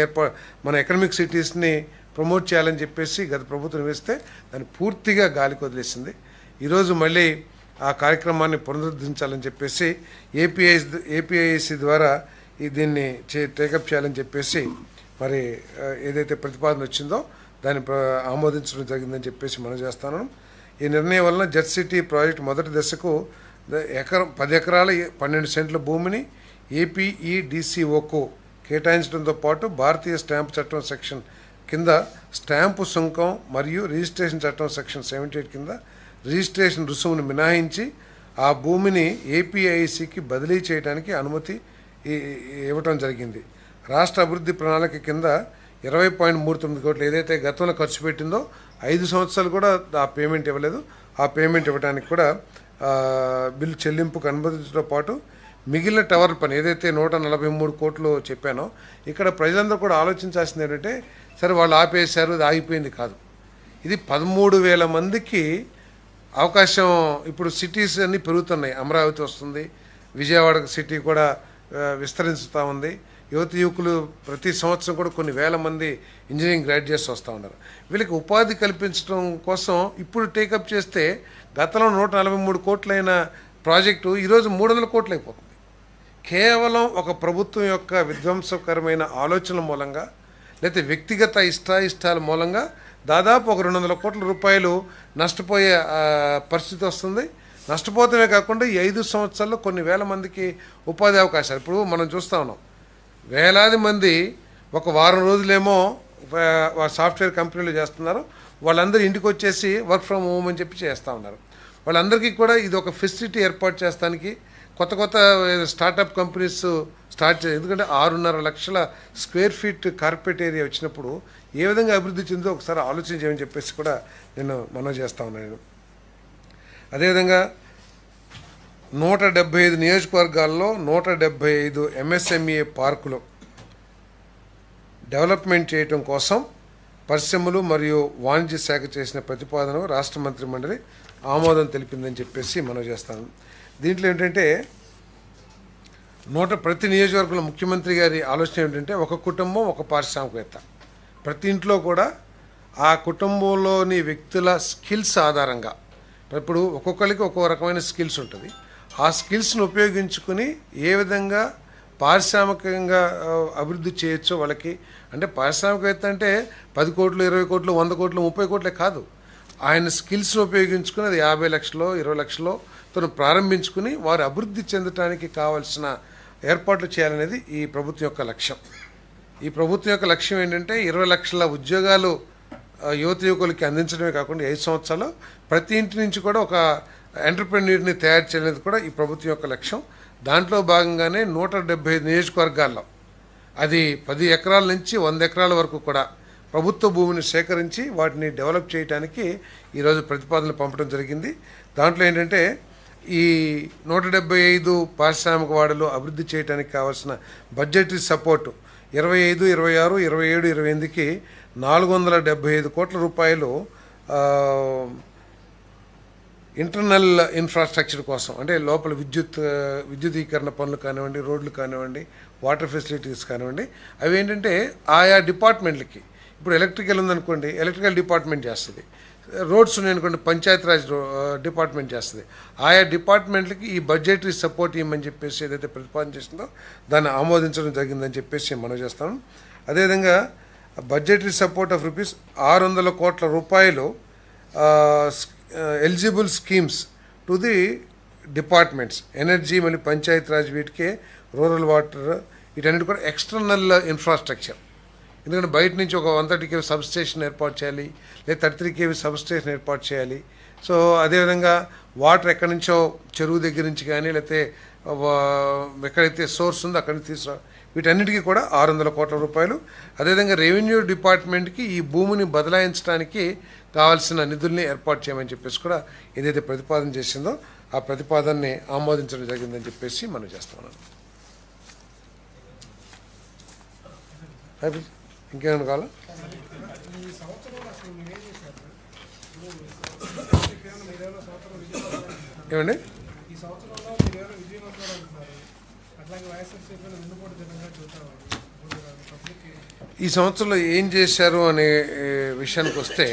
మన ఎకనామిక్ సిటీస్ని ప్రమోట్ చేయాలని చెప్పేసి గత ప్రభుత్వం వేస్తే దాన్ని పూర్తిగా గాలికి వదిలేసింది. ఈరోజు మళ్ళీ ఆ కార్యక్రమాన్ని పునరుద్ధరించాలని చెప్పేసి ఏపీఐసి ద్వారా దీన్ని టేకప్ చేయాలని చెప్పేసి మరి ఏదైతే ప్రతిపాదన వచ్చిందో దాన్ని ఆమోదించడం జరిగిందని చెప్పేసి మనం చేస్తాను. ఈ నిర్ణయం వలన జెట్ సిటీ ప్రాజెక్ట్ మొదటి దశకు 10 ఎకరాల 12 సెంట్ల భూమిని ఏపీఈడిసిఓకు కేటాయించడంతో పాటు భారతీయ స్టాంపు చట్టం సెక్షన్ కింద స్టాంపు సుంకం మరియు రిజిస్ట్రేషన్ చట్టం సెక్షన్ 78 కింద రిజిస్ట్రేషన్ రుసుమును మినహాయించి ఆ భూమిని ఏపీఐసికి బదిలీ చేయడానికి అనుమతి ఇవ్వటం జరిగింది. రాష్ట్ర అభివృద్ధి ప్రణాళిక కింద 20.39 కోట్లు ఏదైతే గతంలో ఖర్చు పెట్టిందో 5 సంవత్సరాలు కూడా ఆ పేమెంట్ ఇవ్వలేదు. ఆ పేమెంట్ ఇవ్వడానికి కూడా బిల్లు చెల్లింపుకు అనుమతించడంతో పాటు మిగిలిన టవర్ పని ఏదైతే 143 కోట్లు చెప్పానో ఇక్కడ ప్రజలందరూ కూడా ఆలోచించాల్సింది ఏంటంటే, సరే వాళ్ళు ఆపేశారు, అది ఆగిపోయింది కాదు. ఇది 13,000 మందికి అవకాశం. ఇప్పుడు సిటీస్ అన్నీ పెరుగుతున్నాయి. అమరావతి వస్తుంది, విజయవాడ సిటీ కూడా విస్తరిస్తూ ఉంది. యువకులు ప్రతి సంవత్సరం కూడా కొన్ని వేల మంది ఇంజనీరింగ్ గ్రాడ్యుయేట్స్ వస్తూ ఉన్నారు. వీళ్ళకి ఉపాధి కల్పించడం కోసం ఇప్పుడు టేకప్ చేస్తే గతంలో 143 కోట్లైన ప్రాజెక్టు ఈరోజు 300 కోట్లు అయిపోతుంది. కేవలం ఒక ప్రభుత్వం యొక్క విధ్వంసకరమైన ఆలోచనల మూలంగా లేకపోతే వ్యక్తిగత ఇష్టాయిష్టాల మూలంగా దాదాపు ఒక 200 కోట్ల రూపాయలు నష్టపోయే పరిస్థితి వస్తుంది. నష్టపోతమే కాకుండా ఈ 5 సంవత్సరాల్లో కొన్ని వేల మందికి ఉపాధి అవకాశాలు ఇప్పుడు మనం చూస్తూ ఉన్నాం. వేలాది మంది ఒక వారం రోజులేమో సాఫ్ట్వేర్ కంపెనీలు చేస్తున్నారు. వాళ్ళందరూ ఇంటికి వచ్చేసి వర్క్ ఫ్రమ్ హోమ్ అని చెప్పి చేస్తూ ఉన్నారు. వాళ్ళందరికీ కూడా ఇది ఒక ఫెసిలిటీ ఏర్పాటు చేస్తానికి కొత్త స్టార్టప్ కంపెనీస్ స్టార్ట్ చేయాలి. ఎందుకంటే 6.5 లక్షల స్క్వేర్ ఫీట్ కార్పెట్ ఏరియా వచ్చినప్పుడు ఏ విధంగా అభివృద్ధి చెందో ఒకసారి ఆలోచన చేయమని చెప్పేసి కూడా నేను మనవి చేస్తూ ఉన్నాను. అదేవిధంగా 175 నియోజకవర్గాల్లో 175 ఎంఎస్ఎంఈ పార్కులు డెవలప్మెంట్ చేయడం కోసం పరిశ్రమలు మరియు వాణిజ్య శాఖ చేసిన ప్రతిపాదన రాష్ట్ర మంత్రి మండలి ఆమోదం తెలిపిందని చెప్పేసి మనవి చేస్తాను. దీంట్లో ఏంటంటే ప్రతి నియోజకవర్గంలో ముఖ్యమంత్రి గారి ఆలోచన ఏంటంటే ఒక కుటుంబం ఒక పారిశ్రామికవేత్త. ప్రతి ఇంట్లో కూడా ఆ కుటుంబంలోని వ్యక్తుల స్కిల్స్ ఆధారంగా ఇప్పుడు ఒక్కొక్కరికి ఒక్కో రకమైన స్కిల్స్ ఉంటుంది. ఆ స్కిల్స్ను ఉపయోగించుకుని ఏ విధంగా పారిశ్రామికంగా అభివృద్ధి చేయొచ్చో వాళ్ళకి. అంటే పారిశ్రామికవేత్త అంటే 10 కోట్లు 20 కోట్లు 100 కోట్లు 30 కోట్లే కాదు. ఆయన స్కిల్స్ను ఉపయోగించుకుని అది 50 లక్షలో 20 లక్షలో తను ప్రారంభించుకుని వారు అభివృద్ధి చెందడానికి కావాల్సిన ఏర్పాట్లు చేయాలనేది ఈ ప్రభుత్వం యొక్క లక్ష్యం. ఈ ప్రభుత్వం యొక్క లక్ష్యం ఏంటంటే 20 లక్షల ఉద్యోగాలు యువకులకి అందించడమే కాకుండా 5 సంవత్సరాలు ప్రతి ఇంటి నుంచి కూడా ఒక ఎంటర్‌ప్రెన్యూర్‌ని తయారు చేయలేదు కూడా ఈ ప్రభుత్వం యొక్క లక్ష్యం. దాంట్లో భాగంగానే 175 నియోజకవర్గాల్లో అది 10 ఎకరాల నుంచి 100 ఎకరాల వరకు కూడా ప్రభుత్వ భూమిని సేకరించి వాటిని డెవలప్ చేయడానికి ఈరోజు ప్రతిపాదనలు పంపడం జరిగింది. దాంట్లో ఏంటంటే ఈ 175 పారిశ్రామిక వాడలు అభివృద్ధి చేయడానికి కావాల్సిన బడ్జెటరీ సపోర్టు 25, 26, 27, 28కి 475 కోట్ల రూపాయలు ఇంటర్నల్ ఇన్ఫ్రాస్ట్రక్చర్ కోసం, అంటే లోపల విద్యుదీకరణ పనులు కానివ్వండి, రోడ్లు కానివ్వండి, వాటర్ ఫెసిలిటీస్ కానివ్వండి, అవి ఏంటంటే ఆయా డిపార్ట్మెంట్లకి. ఇప్పుడు ఎలక్ట్రికల్ ఉందనుకోండి, ఎలక్ట్రికల్ డిపార్ట్మెంట్ చేస్తుంది. రోడ్స్ ఉన్నాయనుకోండి, పంచాయతీరాజ్ డిపార్ట్మెంట్ చేస్తుంది. ఆయా డిపార్ట్మెంట్లకి ఈ బడ్జెటరీ సపోర్ట్ ఇవ్వమని చెప్పేసి ఏదైతే ప్రతిపాదన చేసిందో దాన్ని ఆమోదించడం జరిగిందని చెప్పేసి మనం చేస్తాను. అదేవిధంగా బడ్జెటరీ సపోర్ట్ ఆఫ్ రూపీస్ 600 కోట్ల రూపాయలు eligible schemes to the departments, energy, మళ్ళీ పంచాయత్ రాజ్, వీటికే రూరల్ వాటర్, వీటన్నిటి కూడా ఎక్స్టర్నల్ ఇన్ఫ్రాస్ట్రక్చర్. ఎందుకంటే బయట నుంచి ఒక 130 kV సబ్ స్టేషన్ ఏర్పాటు చేయాలి, లేదా 33 kV సబ్ స్టేషన్ ఏర్పాటు చేయాలి. సో అదేవిధంగా వాటర్ ఎక్కడి నుంచో చెరువు దగ్గర నుంచి కానీ, లేకపోతే ఎక్కడైతే సోర్స్ ఉందో అక్కడి నుంచి తీసుకురా, వీటన్నిటికీ కూడా 600 కోట్ల రూపాయలు. అదేవిధంగా రెవెన్యూ డిపార్ట్మెంట్కి ఈ భూమిని బదలాయించడానికి కావాల్సిన నిధుల్ని ఏర్పాటు చేయమని చెప్పేసి కూడా ఏదైతే ప్రతిపాదన చేసిందో ఆ ప్రతిపాదనని ఆమోదించడం జరిగిందని చెప్పేసి మనం చేస్తున్నాం. ఇంకేమైనా కావాలా? ఏమండి, ఈ సంవత్సరంలో ఏం చేశారు అనే విషయానికి వస్తే,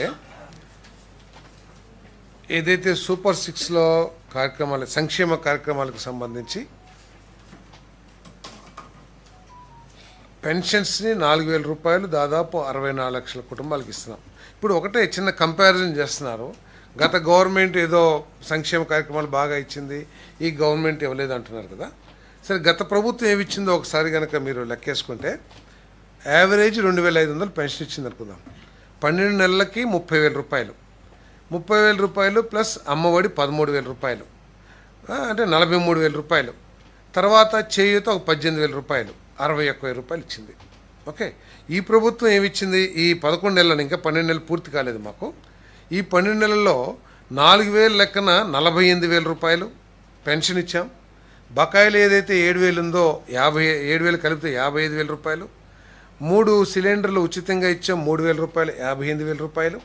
ఏదైతే సూపర్ 6లో కార్యక్రమాలు, సంక్షేమ కార్యక్రమాలకు సంబంధించి పెన్షన్స్ని 4,000 రూపాయలు దాదాపు 64 లక్షల కుటుంబాలకు ఇస్తున్నాం. ఇప్పుడు ఒకటే చిన్న కంపారిజన్ చేస్తున్నారు. గత గవర్నమెంట్ ఏదో సంక్షేమ కార్యక్రమాలు బాగా ఇచ్చింది, ఈ గవర్నమెంట్ ఇవ్వలేదు అంటున్నారు కదా. సరే, గత ప్రభుత్వం ఏమి ఇచ్చిందో ఒకసారి కనుక మీరు లెక్కేసుకుంటే యావరేజ్ 2,500 పెన్షన్ ఇచ్చింది అనుకుందాం. 12 నెలలకి 30,000 రూపాయలు, 30,000 రూపాయలు ప్లస్ అమ్మఒడి 13,000 రూపాయలు, అంటే 43,000 రూపాయలు. తర్వాత చేయూత ఒక 18,000 రూపాయలు, 61,000 రూపాయలు ఇచ్చింది. ఓకే, ఈ ప్రభుత్వం ఏమిచ్చింది? ఈ 11 నెలలను, ఇంకా 12 నెలలు పూర్తి కాలేదు మాకు. ఈ 12 నెలల్లో 4,000 లెక్కన 48,000 రూపాయలు పెన్షన్ ఇచ్చాం. బకాయిలు ఏదైతే 7,000 ఉందో 7,000 కలిపితే 55,000 రూపాయలు. 3 సిలిండర్లు ఉచితంగా ఇచ్చాం, 3,000 రూపాయలు, 58,000 రూపాయలు.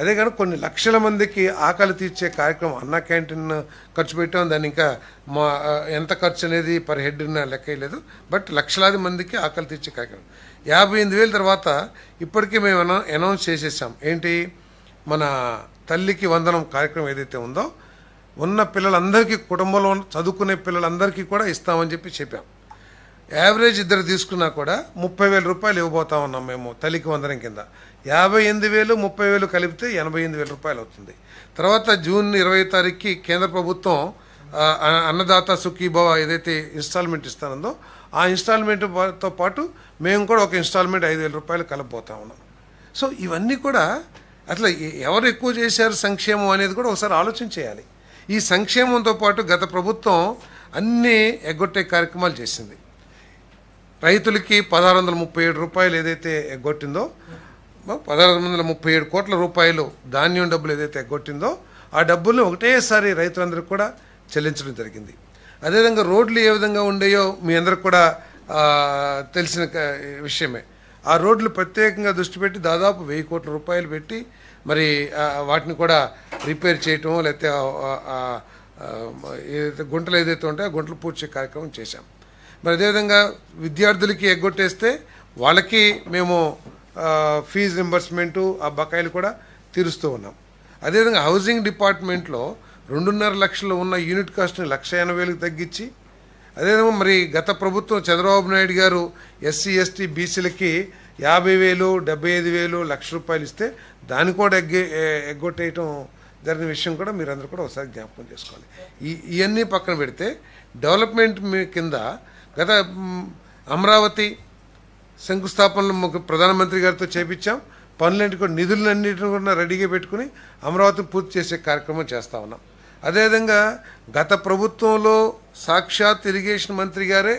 అదే కానీ కొన్ని లక్షల మందికి ఆకలి తీర్చే కార్యక్రమం, అన్న క్యాంటీన్ ఖర్చు పెట్టాం. దాన్ని ఇంకా మా ఎంత ఖర్చు అనేది పర్ హెడ్ లెక్క లేదు, బట్ లక్షలాది మందికి ఆకలి తీర్చే కార్యక్రమం 58,000. తర్వాత ఇప్పటికీ మేము అనౌన్స్ చేసేసాం, ఏంటి, మన తల్లికి వందనం కార్యక్రమం ఏదైతే ఉందో ఉన్న పిల్లలందరికీ, కుటుంబంలో చదువుకునే పిల్లలందరికీ కూడా ఇస్తామని చెప్పాం. యావరేజ్ ఇద్దరు తీసుకున్నా కూడా 30,000 రూపాయలు ఇవ్వబోతా ఉన్నాం మేము తల్లికి వందనం కింద. 58,000, 30,000 కలిపితే 88,000 రూపాయలు అవుతుంది. తర్వాత జూన్ 20 తారీఖుకి కేంద్ర ప్రభుత్వం అన్నదాత సుఖీభవ ఏదైతే ఇన్స్టాల్మెంట్ ఇస్తానందో ఆ ఇన్స్టాల్మెంట్తో పాటు మేము కూడా ఒక ఇన్స్టాల్మెంట్ 5,000 రూపాయలు కలపబోతా ఉన్నాం. సో ఇవన్నీ కూడా అట్లా ఎవరు ఎక్కువ చేశారు సంక్షేమం అనేది కూడా ఒకసారి ఆలోచన చేయాలి. ఈ సంక్షేమంతో పాటు గత ప్రభుత్వం అన్నీ ఎగ్గొట్టే కార్యక్రమాలు చేసింది. రైతులకి 1,637 రూపాయలు ఏదైతే ఎగ్గొట్టిందో, 1,637 కోట్ల రూపాయలు ధాన్యం డబ్బులు ఏదైతే ఎగ్గొట్టిందో ఆ డబ్బుల్ని ఒకటేసారి రైతులందరికీ కూడా చెల్లించడం జరిగింది. అదేవిధంగా రోడ్లు ఏ విధంగా ఉండేయో మీ అందరికి కూడా తెలిసిన విషయమే. ఆ రోడ్లు ప్రత్యేకంగా దృష్టి పెట్టి దాదాపు 1,000 కోట్ల రూపాయలు పెట్టి మరి వాటిని కూడా రిపేర్ చేయటం, లేకపోతే ఏదైతే గుంటలు ఏదైతే ఉంటాయో ఆ గుంటలు పూడ్చే కార్యక్రమం చేశాం. మరి అదేవిధంగా విద్యార్థులకి ఎగ్గొట్టేస్తే వాళ్ళకి మేము ఫీజు రింబర్స్మెంటు, ఆ బకాయిలు కూడా తీరుస్తూ ఉన్నాం. అదేవిధంగా హౌసింగ్ డిపార్ట్మెంట్లో 2.5 లక్షలు ఉన్న యూనిట్ కాస్ట్ని 1,80,000కి తగ్గించి, అదేవిధంగా మరి గత ప్రభుత్వం చంద్రబాబు నాయుడు గారు ఎస్సీ ఎస్టీ బీసీలకి 50,000, 75,000, 1,00,000 రూపాయలు ఇస్తే దాన్ని కూడా ఎగ్గొట్టేయటం జరిగిన విషయం కూడా మీరందరూ కూడా ఒకసారి జ్ఞాపకం చేసుకోవాలి. ఇవన్నీ పక్కన పెడితే డెవలప్మెంట్ కింద గత అమరావతి శంకుస్థాపనలు ప్రధానమంత్రి గారితో చేపించాం. పనులన్నింటి కూడా నిధులన్నింటిని కూడా రెడీగా పెట్టుకుని అమరావతిని పూర్తి చేసే కార్యక్రమం చేస్తూ ఉన్నాం. అదేవిధంగా గత ప్రభుత్వంలో సాక్షాత్ ఇరిగేషన్ మంత్రి గారే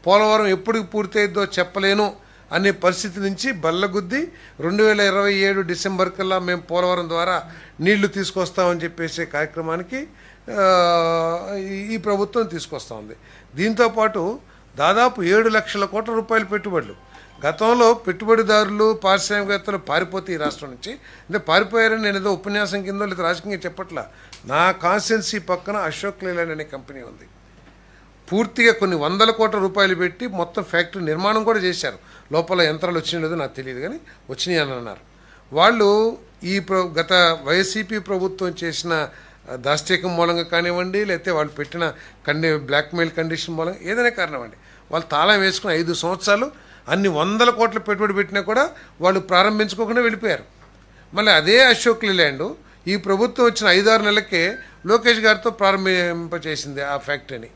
పోలవరం ఎప్పటికి పూర్తయిద్దో చెప్పలేను అనే పరిస్థితి నుంచి బల్లగుద్ది 2027 డిసెంబర్ కల్లా మేము పోలవరం ద్వారా నీళ్లు తీసుకొస్తామని చెప్పేసే కార్యక్రమానికి ఈ ప్రభుత్వం తీసుకొస్తూ ఉంది. దీంతోపాటు దాదాపు 7 లక్షల కోట్ల రూపాయల పెట్టుబడులు. గతంలో పెట్టుబడిదారులు పారిశ్రామికవేత్తలు పారిపోతే ఈ రాష్ట్రం నుంచి, అంటే పారిపోయారని నేను ఏదో ఉపన్యాసం కిందో లేదా రాజకీయంగా చెప్పట్లా. నా కాన్స్టిట్యున్సీ పక్కన అశోక్ లేలాండ్ అనే కంపెనీ ఉంది. పూర్తిగా కొన్ని 100 కోట్ల రూపాయలు పెట్టి మొత్తం ఫ్యాక్టరీ నిర్మాణం కూడా చేశారు. లోపల యంత్రాలు వచ్చినాయో లేదో నాకు తెలియదు, కానీ వచ్చినాయి అని అన్నారు. వాళ్ళు ఈ గత వైసీపీ ప్రభుత్వం చేసిన దాష్టీకం మూలంగా కానివ్వండి, లేకపోతే వాళ్ళు పెట్టిన బ్లాక్మెయిల్ కండిషన్ మూలంగా ఏదైనా కారణమండి, వాళ్ళు తాళం వేసుకుని 5 సంవత్సరాలు అన్ని 100 కోట్ల పెట్టుబడి పెట్టినా కూడా వాళ్ళు ప్రారంభించుకోకుండా వెళ్ళిపోయారు. మళ్ళీ అదే అశోక్ లేలాండ్ ఈ ప్రభుత్వం వచ్చిన 5-6 నెలలకే లోకేష్ గారితో ప్రారంభింపచేసింది ఆ ఫ్యాక్టరీని.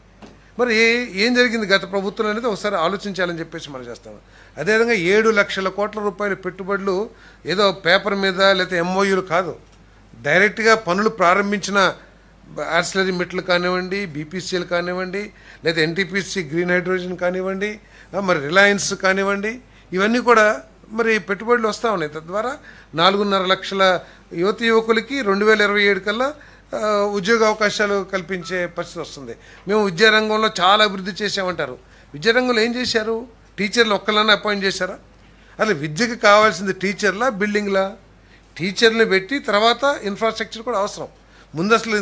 మరి ఏం జరిగింది గత ప్రభుత్వం అనేది ఒకసారి ఆలోచించాలని చెప్పేసి మనం చేస్తాము. అదేవిధంగా 7 లక్షల కోట్ల రూపాయల పెట్టుబడులు ఏదో పేపర్ మీద లేకపోతే ఎంఓయూలు కాదు, డైరెక్ట్గా పనులు ప్రారంభించిన ఆర్సిలరీ మెట్లు కానివ్వండి, బీపీసీఎల్ కానివ్వండి, లేదా ఎన్టీపీసీ గ్రీన్ హైడ్రోజన్ కానివ్వండి, మరి రిలయన్స్ కానివ్వండి, ఇవన్నీ కూడా మరి పెట్టుబడులు వస్తూ ఉన్నాయి. తద్వారా 4.5 లక్షల యువకులకి 2027 కల్లా ఉద్యోగ అవకాశాలు కల్పించే పరిస్థితి వస్తుంది. మేము విద్యారంగంలో చాలా అభివృద్ధి చేసామంటారు. విద్యారంగంలో ఏం చేశారు? టీచర్లు ఒక్కళ్ళన్నా అపాయింట్ చేశారా? అసలు విద్యకు కావాల్సింది టీచర్లా, బిల్డింగ్లా? టీచర్ని పెట్టి తర్వాత ఇన్ఫ్రాస్ట్రక్చర్ కూడా అవసరం. ముందు అసలు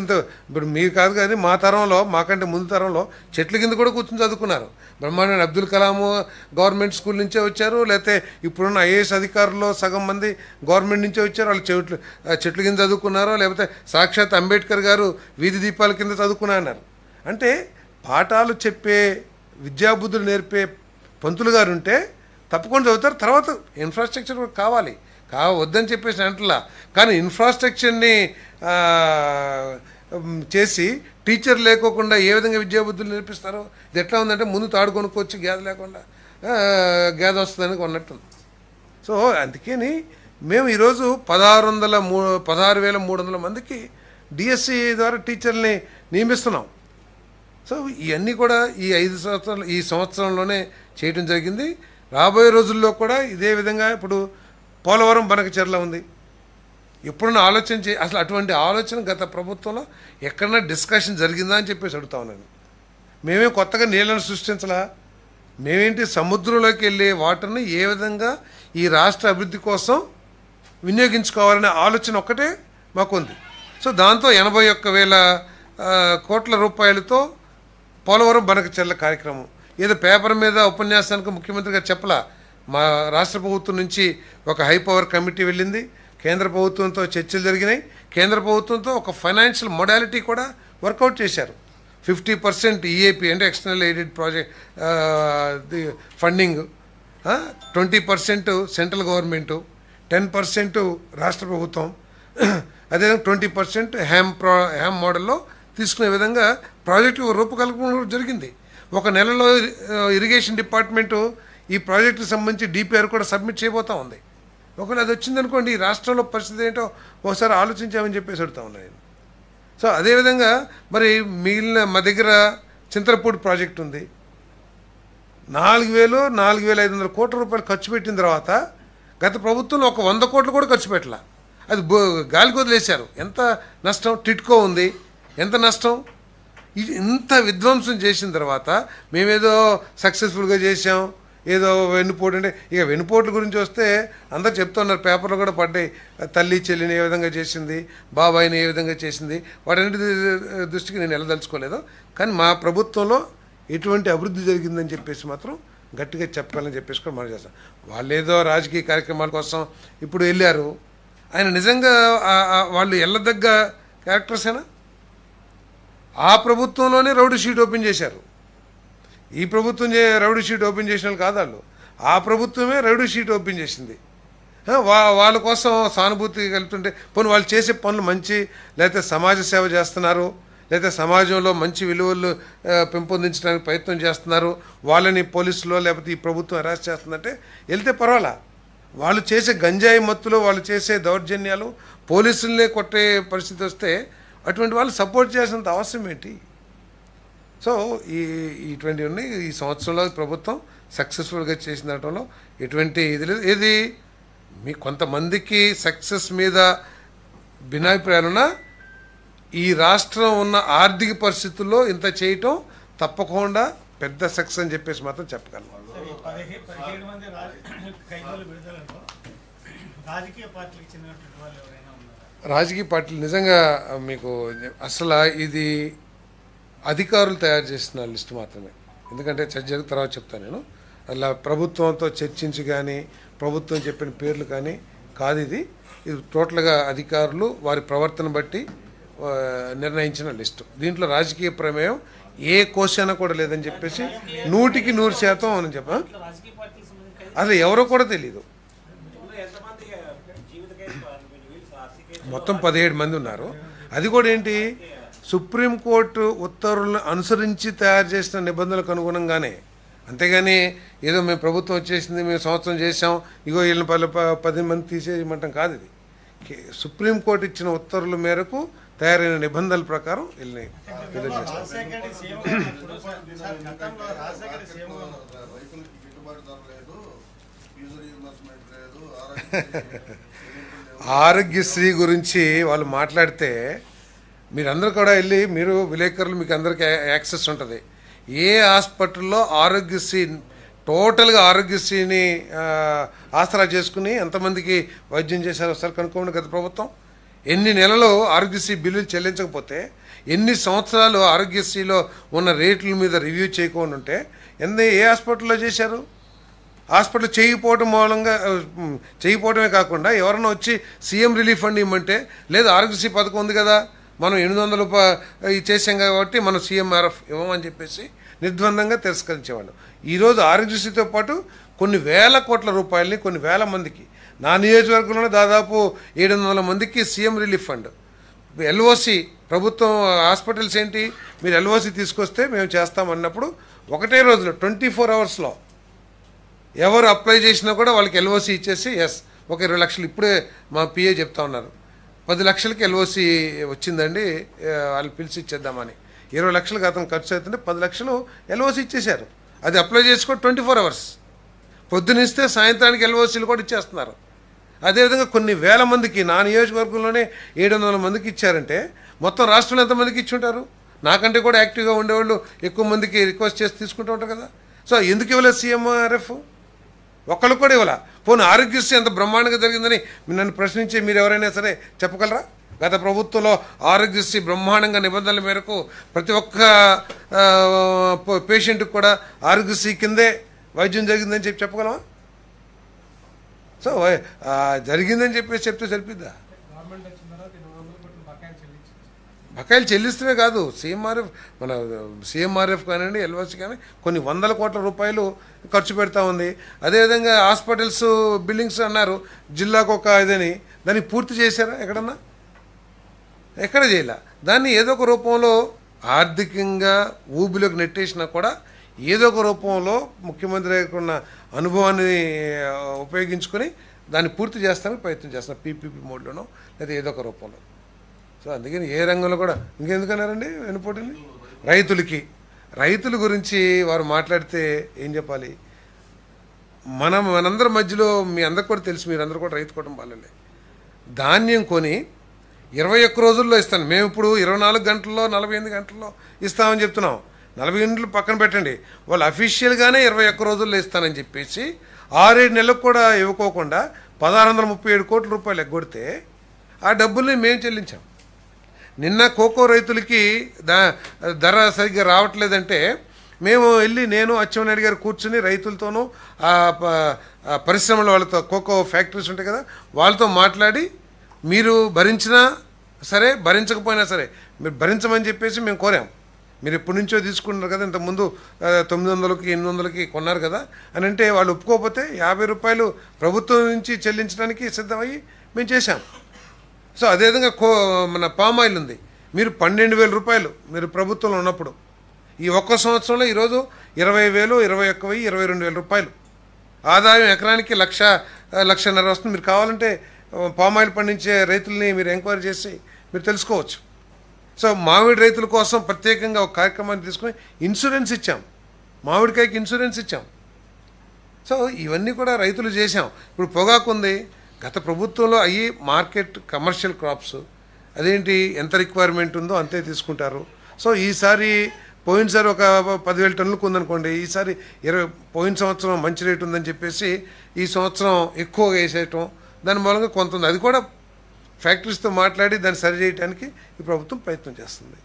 ఇప్పుడు మీరు కాదు కానీ మా తరంలో, మాకంటే ముందు తరంలో చెట్ల కింద కూడా కూర్చొని చదువుకున్నారు. బ్రహ్మాండ అబ్దుల్ కలాం గవర్నమెంట్ స్కూల్ నుంచే వచ్చారు, లేకపోతే ఇప్పుడున్న ఐఏఎస్ అధికారుల్లో సగం మంది గవర్నమెంట్ నుంచే వచ్చారు. వాళ్ళు చెట్ల కింద చదువుకున్నారో, లేకపోతే సాక్షాత్ అంబేద్కర్ గారు వీధి దీపాల కింద చదువుకున్నారు. అంటే పాఠాలు చెప్పే, విద్యాబుద్ధులు నేర్పే పంతులు గారు ఉంటే తప్పకుండా చదువుతారు. తర్వాత ఇన్ఫ్రాస్ట్రక్చర్ కూడా కావాలి, వద్దని చెప్పేసి అంటలా. కానీ ఇన్ఫ్రాస్ట్రక్చర్ని చేసి టీచర్ లేకోకుండా ఏ విధంగా విద్యాబుద్ధులు నేర్పిస్తారో? ఇది ఎట్లా ఉందంటే ముందు తాడు కొనుక్కొచ్చి గ్యాస్ లేకుండా గ్యాస్ వస్తుందని కొన్నట్టుంది. సో అందుకని మేము ఈరోజు 16,300 మందికి డిఎస్సి ద్వారా టీచర్ని నియమిస్తున్నాం. సో ఇవన్నీ కూడా ఈ సంవత్సరంలోనే చేయడం జరిగింది. రాబోయే రోజుల్లో కూడా ఇదే విధంగా ఇప్పుడు పోలవరం బనకచెర్ల ఉంది. ఎప్పుడన్నా ఆలోచన అసలు అటువంటి ఆలోచన గత ప్రభుత్వంలో ఎక్కడన్నా డిస్కషన్ జరిగిందా అని చెప్పేసి అడుగుతా ఉన్నాను. మేమే కొత్తగా నీళ్ళను సృష్టించలా. మేమేంటి సముద్రంలోకి వెళ్ళే వాటర్ని ఏ విధంగా ఈ రాష్ట్ర అభివృద్ధి కోసం వినియోగించుకోవాలనే ఆలోచన ఒక్కటే మాకుంది. సో దాంతో 81,000 కోట్ల రూపాయలతో పోలవరం బనకచెర్ల కార్యక్రమం ఏదో పేపర్ మీద ఉపన్యాసానికి ముఖ్యమంత్రి గారు చెప్పలా. మా రాష్ట్ర ప్రభుత్వం నుంచి ఒక హై పవర్ కమిటీ వెళ్ళింది, కేంద్ర ప్రభుత్వంతో చర్చలు జరిగినాయి. కేంద్ర ప్రభుత్వంతో ఒక ఫైనాన్షియల్ మొడాలిటీ కూడా వర్కౌట్ చేశారు. 50% ఈఏపీ అంటే external aided project funding, 20% central government, 10% రాష్ట్ర ప్రభుత్వం, అదేవిధంగా 20% హ్యామ్ మోడల్లో తీసుకునే విధంగా ప్రాజెక్టు రూపకల్పన జరిగింది. ఒక నెలలో ఇరిగేషన్ డిపార్ట్మెంటు ఈ ప్రాజెక్టుకి సంబంధించి డిపిఆర్ కూడా సబ్మిట్ చేయబోతూ ఉంది. ఒకవేళ అది వచ్చిందనుకోండి, ఈ రాష్ట్రంలో పరిస్థితి ఏంటో ఒకసారి ఆలోచించామని చెప్పేసి అడుగుతా ఉన్నాను. సో అదేవిధంగా మరి మిగిలిన మా దగ్గర చింతలపూడి ప్రాజెక్ట్ ఉంది. 4,500 కోట్ల రూపాయలు ఖర్చు పెట్టిన తర్వాత గత ప్రభుత్వంలో ఒక 100 కోట్లు కూడా ఖర్చు పెట్టాల. అది గాలికి వదిలేశారు. ఎంత నష్టం? టిట్కో ఉంది, ఎంత నష్టం? ఇంత విధ్వంసం చేసిన తర్వాత మేమేదో సక్సెస్ఫుల్గా చేసాం, ఏదో వెన్నుపోటు. అంటే ఇక వెన్నుపోట్ల గురించి వస్తే అందరు చెప్తున్నారు, పేపర్లో కూడా పడ్డాయి. తల్లి చెల్లిని ఏ విధంగా చేసింది, బాబాయిని ఏ విధంగా చేసింది, వాటన్నిటి దృష్టికి నేను వెళ్ళదలుచుకోలేదు. కానీ మా ప్రభుత్వంలో ఎటువంటి అభివృద్ధి జరిగిందని చెప్పేసి మాత్రం గట్టిగా చెప్పాలని చెప్పేసి కూడా మనం చేస్తాం. వాళ్ళు ఏదో రాజకీయ కార్యక్రమాల కోసం ఇప్పుడు వెళ్ళారు. ఆయన నిజంగా వాళ్ళు వెళ్ళదగ్గ క్యారెక్టర్సేనా? ఆ ప్రభుత్వంలోనే రౌడీ షీట్ ఓపెన్ చేశారు. ఈ ప్రభుత్వం రౌడీ షీట్ ఓపెన్ చేసిన వాళ్ళు కాదు వాళ్ళు. ఆ ప్రభుత్వమే రౌడీ షీట్ ఓపెన్ చేసింది. వాళ్ళ కోసం సానుభూతి కలుపుతుంటే పోనీ వాళ్ళు చేసే పనులు మంచి, లేకపోతే సమాజ సేవ చేస్తున్నారు, లేకపోతే సమాజంలో మంచి విలువలు పెంపొందించడానికి ప్రయత్నం చేస్తున్నారు, వాళ్ళని పోలీసులో లేకపోతే ఈ ప్రభుత్వం అరెస్ట్ చేస్తుందంటే వెళ్తే పర్వాలా. వాళ్ళు చేసే గంజాయి మత్తులో వాళ్ళు చేసే దౌర్జన్యాలు, పోలీసులనే కొట్టే పరిస్థితి వస్తే అటువంటి వాళ్ళు సపోర్ట్ చేసినంత అవసరం ఏంటి? సో ఇటువంటివన్నీ ఈ సంవత్సరంలో ప్రభుత్వం సక్సెస్ఫుల్గా చేసిన దాంట్లో ఎటువంటి ఇది లేదు. ఏది మీ కొంతమందికి సక్సెస్ మీద భిన్నాభిప్రాయాలున్నా ఈ రాష్ట్రం ఉన్న ఆర్థిక పరిస్థితుల్లో ఇంత చేయటం తప్పకుండా పెద్ద సక్సెస్ అని చెప్పేసి మాత్రం చెప్పగలను. రాజకీయ పార్టీలు నిజంగా మీకు అసలు ఇది అధికారులు తయారు చేసిన లిస్ట్ మాత్రమే. ఎందుకంటే చర్చ జరిగిన తర్వాత చెప్తాను నేను. అలా ప్రభుత్వంతో చర్చించి కానీ ప్రభుత్వం చెప్పిన పేర్లు కానీ కాదు. ఇది టోటల్గా అధికారులు వారి ప్రవర్తన బట్టి నిర్ణయించిన లిస్టు. దీంట్లో రాజకీయ ప్రమేయం ఏ క్వశ్చన్ కూడా లేదని చెప్పేసి 100% అని చెప్పా. అసలు ఎవరో కూడా తెలీదు. మొత్తం 17 మంది ఉన్నారు. అది కూడా ఏంటి, సుప్రీంకోర్టు ఉత్తర్వులను అనుసరించి తయారు చేసిన నిబంధనలకు అనుగుణంగానే, అంతేగాని ఏదో మేము ప్రభుత్వం వచ్చేసింది మేము సంవత్సరం చేసాం ఇగో వీళ్ళని 10 మంది తీసేయమంటాం కాదు. ఇది సుప్రీంకోర్టు ఇచ్చిన ఉత్తర్వుల మేరకు తయారైన నిబంధనల ప్రకారం వీళ్ళని ఆరోగ్యశ్రీ గురించి వాళ్ళు మాట్లాడితే మీరందరూ కూడా వెళ్ళి, మీరు విలేకరులు మీకు అందరికీ యాక్సెస్ ఉంటుంది, ఏ హాస్పిటల్లో ఆరోగ్యశ్రీ టోటల్గా ఆరోగ్యశ్రీని ఆసరా చేసుకుని ఎంతమందికి వైద్యం చేశారో ఒకసారి కనుక్కోండి. గత ప్రభుత్వం ఎన్ని నెలలు ఆరోగ్యశ్రీ బిల్లులు చెల్లించకపోతే, ఎన్ని సంవత్సరాలు ఆరోగ్యశ్రీలో ఉన్న రేట్ల మీద రివ్యూ చేయకుండా ఉంటే ఏ హాస్పిటల్లో చేశారు? హాస్పిటల్ చేయకపోవడమే కాకుండా ఎవరన్నా వచ్చి సీఎం రిలీఫ్ ఫండ్ ఇవ్వమంటే, లేదు ఆరోగ్యశ్రీ పథకం ఉంది కదా మనం 800 చేసాం కాబట్టి మనం సీఎంఆర్ఎఫ్ ఇవ్వమని చెప్పేసి నిర్ద్వందంగా తిరస్కరించేవాళ్ళు. ఈరోజు ఆరోగ్యశ్రీతో పాటు కొన్ని వేల కోట్ల రూపాయలని కొన్ని వేల మందికి, నా నియోజకవర్గంలోనే దాదాపు 700 మందికి సీఎం రిలీఫ్ ఫండ్, ఎల్ఓసి ప్రభుత్వం హాస్పిటల్స్ ఏంటి, మీరు ఎల్ఓసి తీసుకొస్తే మేము చేస్తామన్నప్పుడు ఒకటే రోజులో 24 అవర్స్లో ఎవరు అప్లై చేసినా కూడా వాళ్ళకి ఎల్ఓసి ఇచ్చేసి ఎస్ ఒక 20 లక్షలు, ఇప్పుడే మా పిఏ చెప్తా ఉన్నారు 10 లక్షలకి ఎల్ఓసి వచ్చిందండి వాళ్ళు పిలిచి ఇచ్చేద్దామని. 20 లక్షలకు అతను ఖర్చు అవుతుంటే 10 లక్షలు ఎల్ఓసి ఇచ్చేశారు. అది అప్లై చేసుకో 24 అవర్స్, పొద్దునిస్తే సాయంత్రానికి ఎల్ఓసీలు కూడా ఇచ్చేస్తున్నారు. అదేవిధంగా కొన్ని వేల మందికి, నా నియోజకవర్గంలోనే 700 మందికి ఇచ్చారంటే మొత్తం రాష్ట్రంలో ఎంతమందికి ఇచ్చుంటారు? నాకంటే కూడా యాక్టివ్గా ఉండేవాళ్ళు ఎక్కువ మందికి రిక్వెస్ట్ చేసి తీసుకుంటూ ఉంటారు కదా. సో ఎందుకు ఇవ్వలేదు సీఎంఆర్ఎఫ్? ఒక్కళ్ళు కూడా ఇవ్వాల. పోనీ ఆరోగ్యశ్రీ ఎంత బ్రహ్మాండంగా జరిగిందని నన్ను ప్రశ్నించే మీరు ఎవరైనా సరే చెప్పగలరా? గత ప్రభుత్వంలో ఆరోగ్యశ్రీ బ్రహ్మాండంగా నిబంధనల మేరకు ప్రతి ఒక్క పేషెంట్కి కూడా ఆరోగ్యశ్రీ కిందే వైద్యం జరిగిందని చెప్పగలమా? సో జరిగిందని చెప్పేసి చెప్తే సరిపోద్దా? బకాయిలు చెల్లిస్తమే కాదు, సీఎంఆర్ఎఫ్ కానివ్వండి, ఎల్ఓసి కానీ కొన్ని 100 కోట్ల రూపాయలు ఖర్చు పెడతా ఉంది. అదేవిధంగా హాస్పిటల్స్ బిల్డింగ్స్ అన్నారు జిల్లాకు ఒక ఇదని, దాన్ని పూర్తి చేశారా? ఎక్కడన్నా ఎక్కడ చేయలే. దాన్ని ఏదో ఒక రూపంలో ఆర్థికంగా ఊబిలోకి నెట్టేసినా కూడా ఏదో ఒక రూపంలో ముఖ్యమంత్రి ఉన్న అనుభవాన్ని ఉపయోగించుకొని దాన్ని పూర్తి చేస్తానికి ప్రయత్నం చేస్తున్నారు, పీపీపీ మోడ్లోనో లేదా ఏదో ఒక రూపంలో. సో అందుకని ఏ రంగంలో కూడా ఇంకెందుకన్నారండి వెనుపోటీని రైతుల గురించి వారు మాట్లాడితే ఏం చెప్పాలి? మనందరి మధ్యలో మీ అందరికి కూడా తెలుసు, మీరందరూ కూడా రైతు కుటుంబాలే. ధాన్యం కొని 21 రోజుల్లో ఇస్తాను, మేము ఇప్పుడు 24 గంటల్లో 48 గంటల్లో ఇస్తామని చెప్తున్నాం. 40 గంటలు పక్కన పెట్టండి, వాళ్ళు అఫీషియల్గానే 21 రోజుల్లో ఇస్తానని చెప్పేసి 6-7 నెలలకు కూడా ఇవ్వకోకుండా 1637 కోట్ల రూపాయలు ఎగ్గొడితే ఆ డబ్బుల్ని మేము చెల్లించాం. నిన్న కోకో రైతులకి ధర సరిగ్గా రావట్లేదంటే మేము వెళ్ళి, నేను అచ్చెన్నాయుడు గారు కూర్చుని రైతులతోనూ పరిశ్రమల వాళ్ళతో, కోకో ఫ్యాక్టరీస్ ఉంటాయి కదా వాళ్ళతో మాట్లాడి, మీరు భరించినా సరే భరించకపోయినా సరే మీరు భరించమని చెప్పేసి మేము కోరాం. మీరు ఎప్పటి నుంచో తీసుకుంటున్నారు కదా, ఇంతకుముందు 900కి 800కి కొన్నారు కదా అని అంటే వాళ్ళు ఒప్పుకోకపోతే 50 రూపాయలు ప్రభుత్వం నుంచి చెల్లించడానికి సిద్ధమయ్యి మేము చేశాం. సో అదేవిధంగా మన పామ్ ఆయిల్ ఉంది, మీరు 12,000 రూపాయలు మీరు ప్రభుత్వంలో ఉన్నప్పుడు, ఈ ఒక్క సంవత్సరంలో ఈరోజు 20,000, 21,000, 22,000 రూపాయలు ఆదాయం, ఎకరానికి 1,00,000 వస్తుంది. మీరు కావాలంటే పామ్ ఆయిల్ పండించే రైతుల్ని మీరు ఎంక్వైరీ చేసి మీరు తెలుసుకోవచ్చు. సో మామిడి రైతుల కోసం ప్రత్యేకంగా ఒక కార్యక్రమాన్ని తీసుకుని ఇన్సూరెన్స్ ఇచ్చాం, మామిడికాయకి ఇన్సూరెన్స్ ఇచ్చాం. సో ఇవన్నీ కూడా రైతులు చేశాం. ఇప్పుడు పొగాకు ఉంది, గత ప్రభుత్వంలో అయ్యి మార్కెట్ కమర్షియల్ క్రాప్స్ అదేంటి ఎంత రిక్వైర్మెంట్ ఉందో అంతే తీసుకుంటారు. సో ఈసారి పోయినసారి ఒక 10,000 టన్నులకు ఉందనుకోండి, ఈసారి పోయిన సంవత్సరం మంచి రేటు ఉందని చెప్పేసి ఈ సంవత్సరం ఎక్కువగా వేసేయటం, దాని మూలంగా కొంత ఉంది. అది కూడా ఫ్యాక్టరీస్తో మాట్లాడి దాన్ని సరి చేయడానికి ఈ ప్రభుత్వం ప్రయత్నం చేస్తుంది.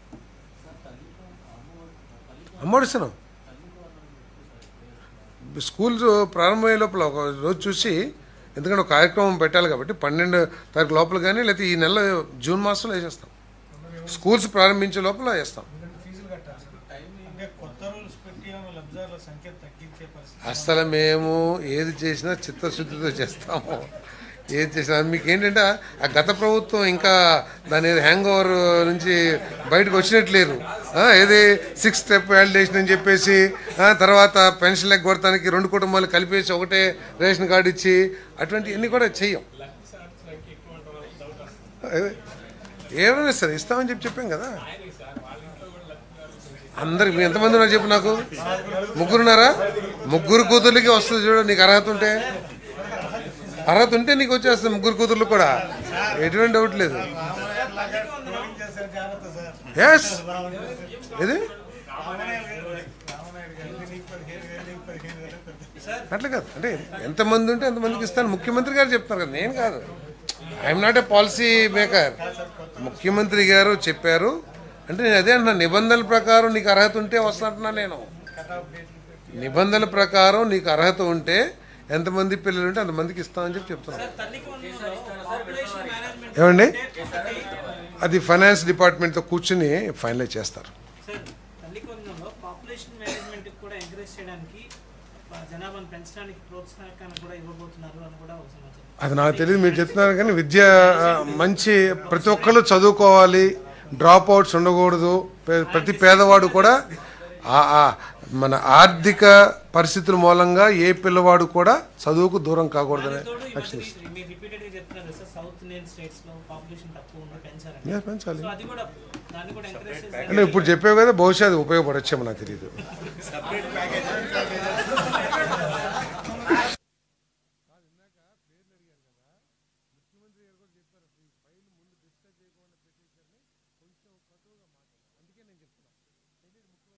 అమ్మడిస్తున్నాం స్కూల్ ప్రారంభమయ్యే లోపల ఒక రోజు చూసి, ఎందుకంటే ఒక కార్యక్రమం పెట్టాలి కాబట్టి 12వ తారీఖు లోపల కానీ లేకపోతే ఈ నెల జూన్ మాసంలో వేసేస్తాం, స్కూల్స్ ప్రారంభించే లోపల వేస్తాం. అసలు మేము ఏది చేసినా చిత్తశుద్ధితో చేస్తాము. ఏం చేసినా మీకు ఏంటంటే ఆ గత ప్రభుత్వం ఇంకా దాని హ్యాంగ్ ఓవర్ నుంచి బయటకు వచ్చినట్లేరు. ఏది 6 స్టెప్ వ్యాలిడేషన్ అని చెప్పేసి తర్వాత పెన్షన్ ఎగ్గొడతానికి 2 కుటుంబాలు కలిపేసి ఒకటే రేషన్ కార్డు ఇచ్చి అటువంటివన్నీ కూడా చెయ్యం. ఏమైనా సరే ఇస్తామని చెప్పాం కదా. అందరికి మీ ఎంతమంది ఉన్నారు చెప్పు నాకు. 3 ఉన్నారా? 3 కూతుర్లకి వస్తుంది చూడు. నీకు అర్హత ఉంటే నీకు వచ్చేస్తుంది 3 కూతుర్లు కూడా, ఎటువంటి డౌట్ లేదు. ఎస్ ఇది అట్లా కాదు, అంటే ఎంతమంది ఉంటే ఎంతమందికి ఇస్తాను ముఖ్యమంత్రి గారు చెప్తారు కదా, నేను కాదు. I'm not a policy maker. ముఖ్యమంత్రి గారు చెప్పారు అంటే నేను అదే అంటున్నా. నిబంధనల ప్రకారం నీకు అర్హత ఉంటే వస్తున్నా. నేను నిబంధనల ప్రకారం నీకు అర్హత ఉంటే ఎంతమంది పిల్లలు ఉంటే అంతమందికి ఇస్తామని చెప్తున్నాను. ఏమండి అది ఫైనాన్స్ డిపార్ట్మెంట్తో కూర్చుని ఫైనలైజ్ చేస్తారు. అది నాకు తెలియదు, మీరు చెప్తున్నారు కానీ విద్య మంచి ప్రతి ఒక్కళ్ళు చదువుకోవాలి, డ్రాప్ అవుట్స్ ఉండకూడదు. ప్రతి పేదవాడు కూడా మన ఆర్థిక పరిస్థితుల మూలంగా ఏ పిల్లవాడు కూడా చదువుకు దూరం కాకూడదని పెంచాలి. అంటే ఇప్పుడు చెప్పావు కదా, బహుశా అది ఉపయోగపడొచ్చేమో నాకు తెలియదు.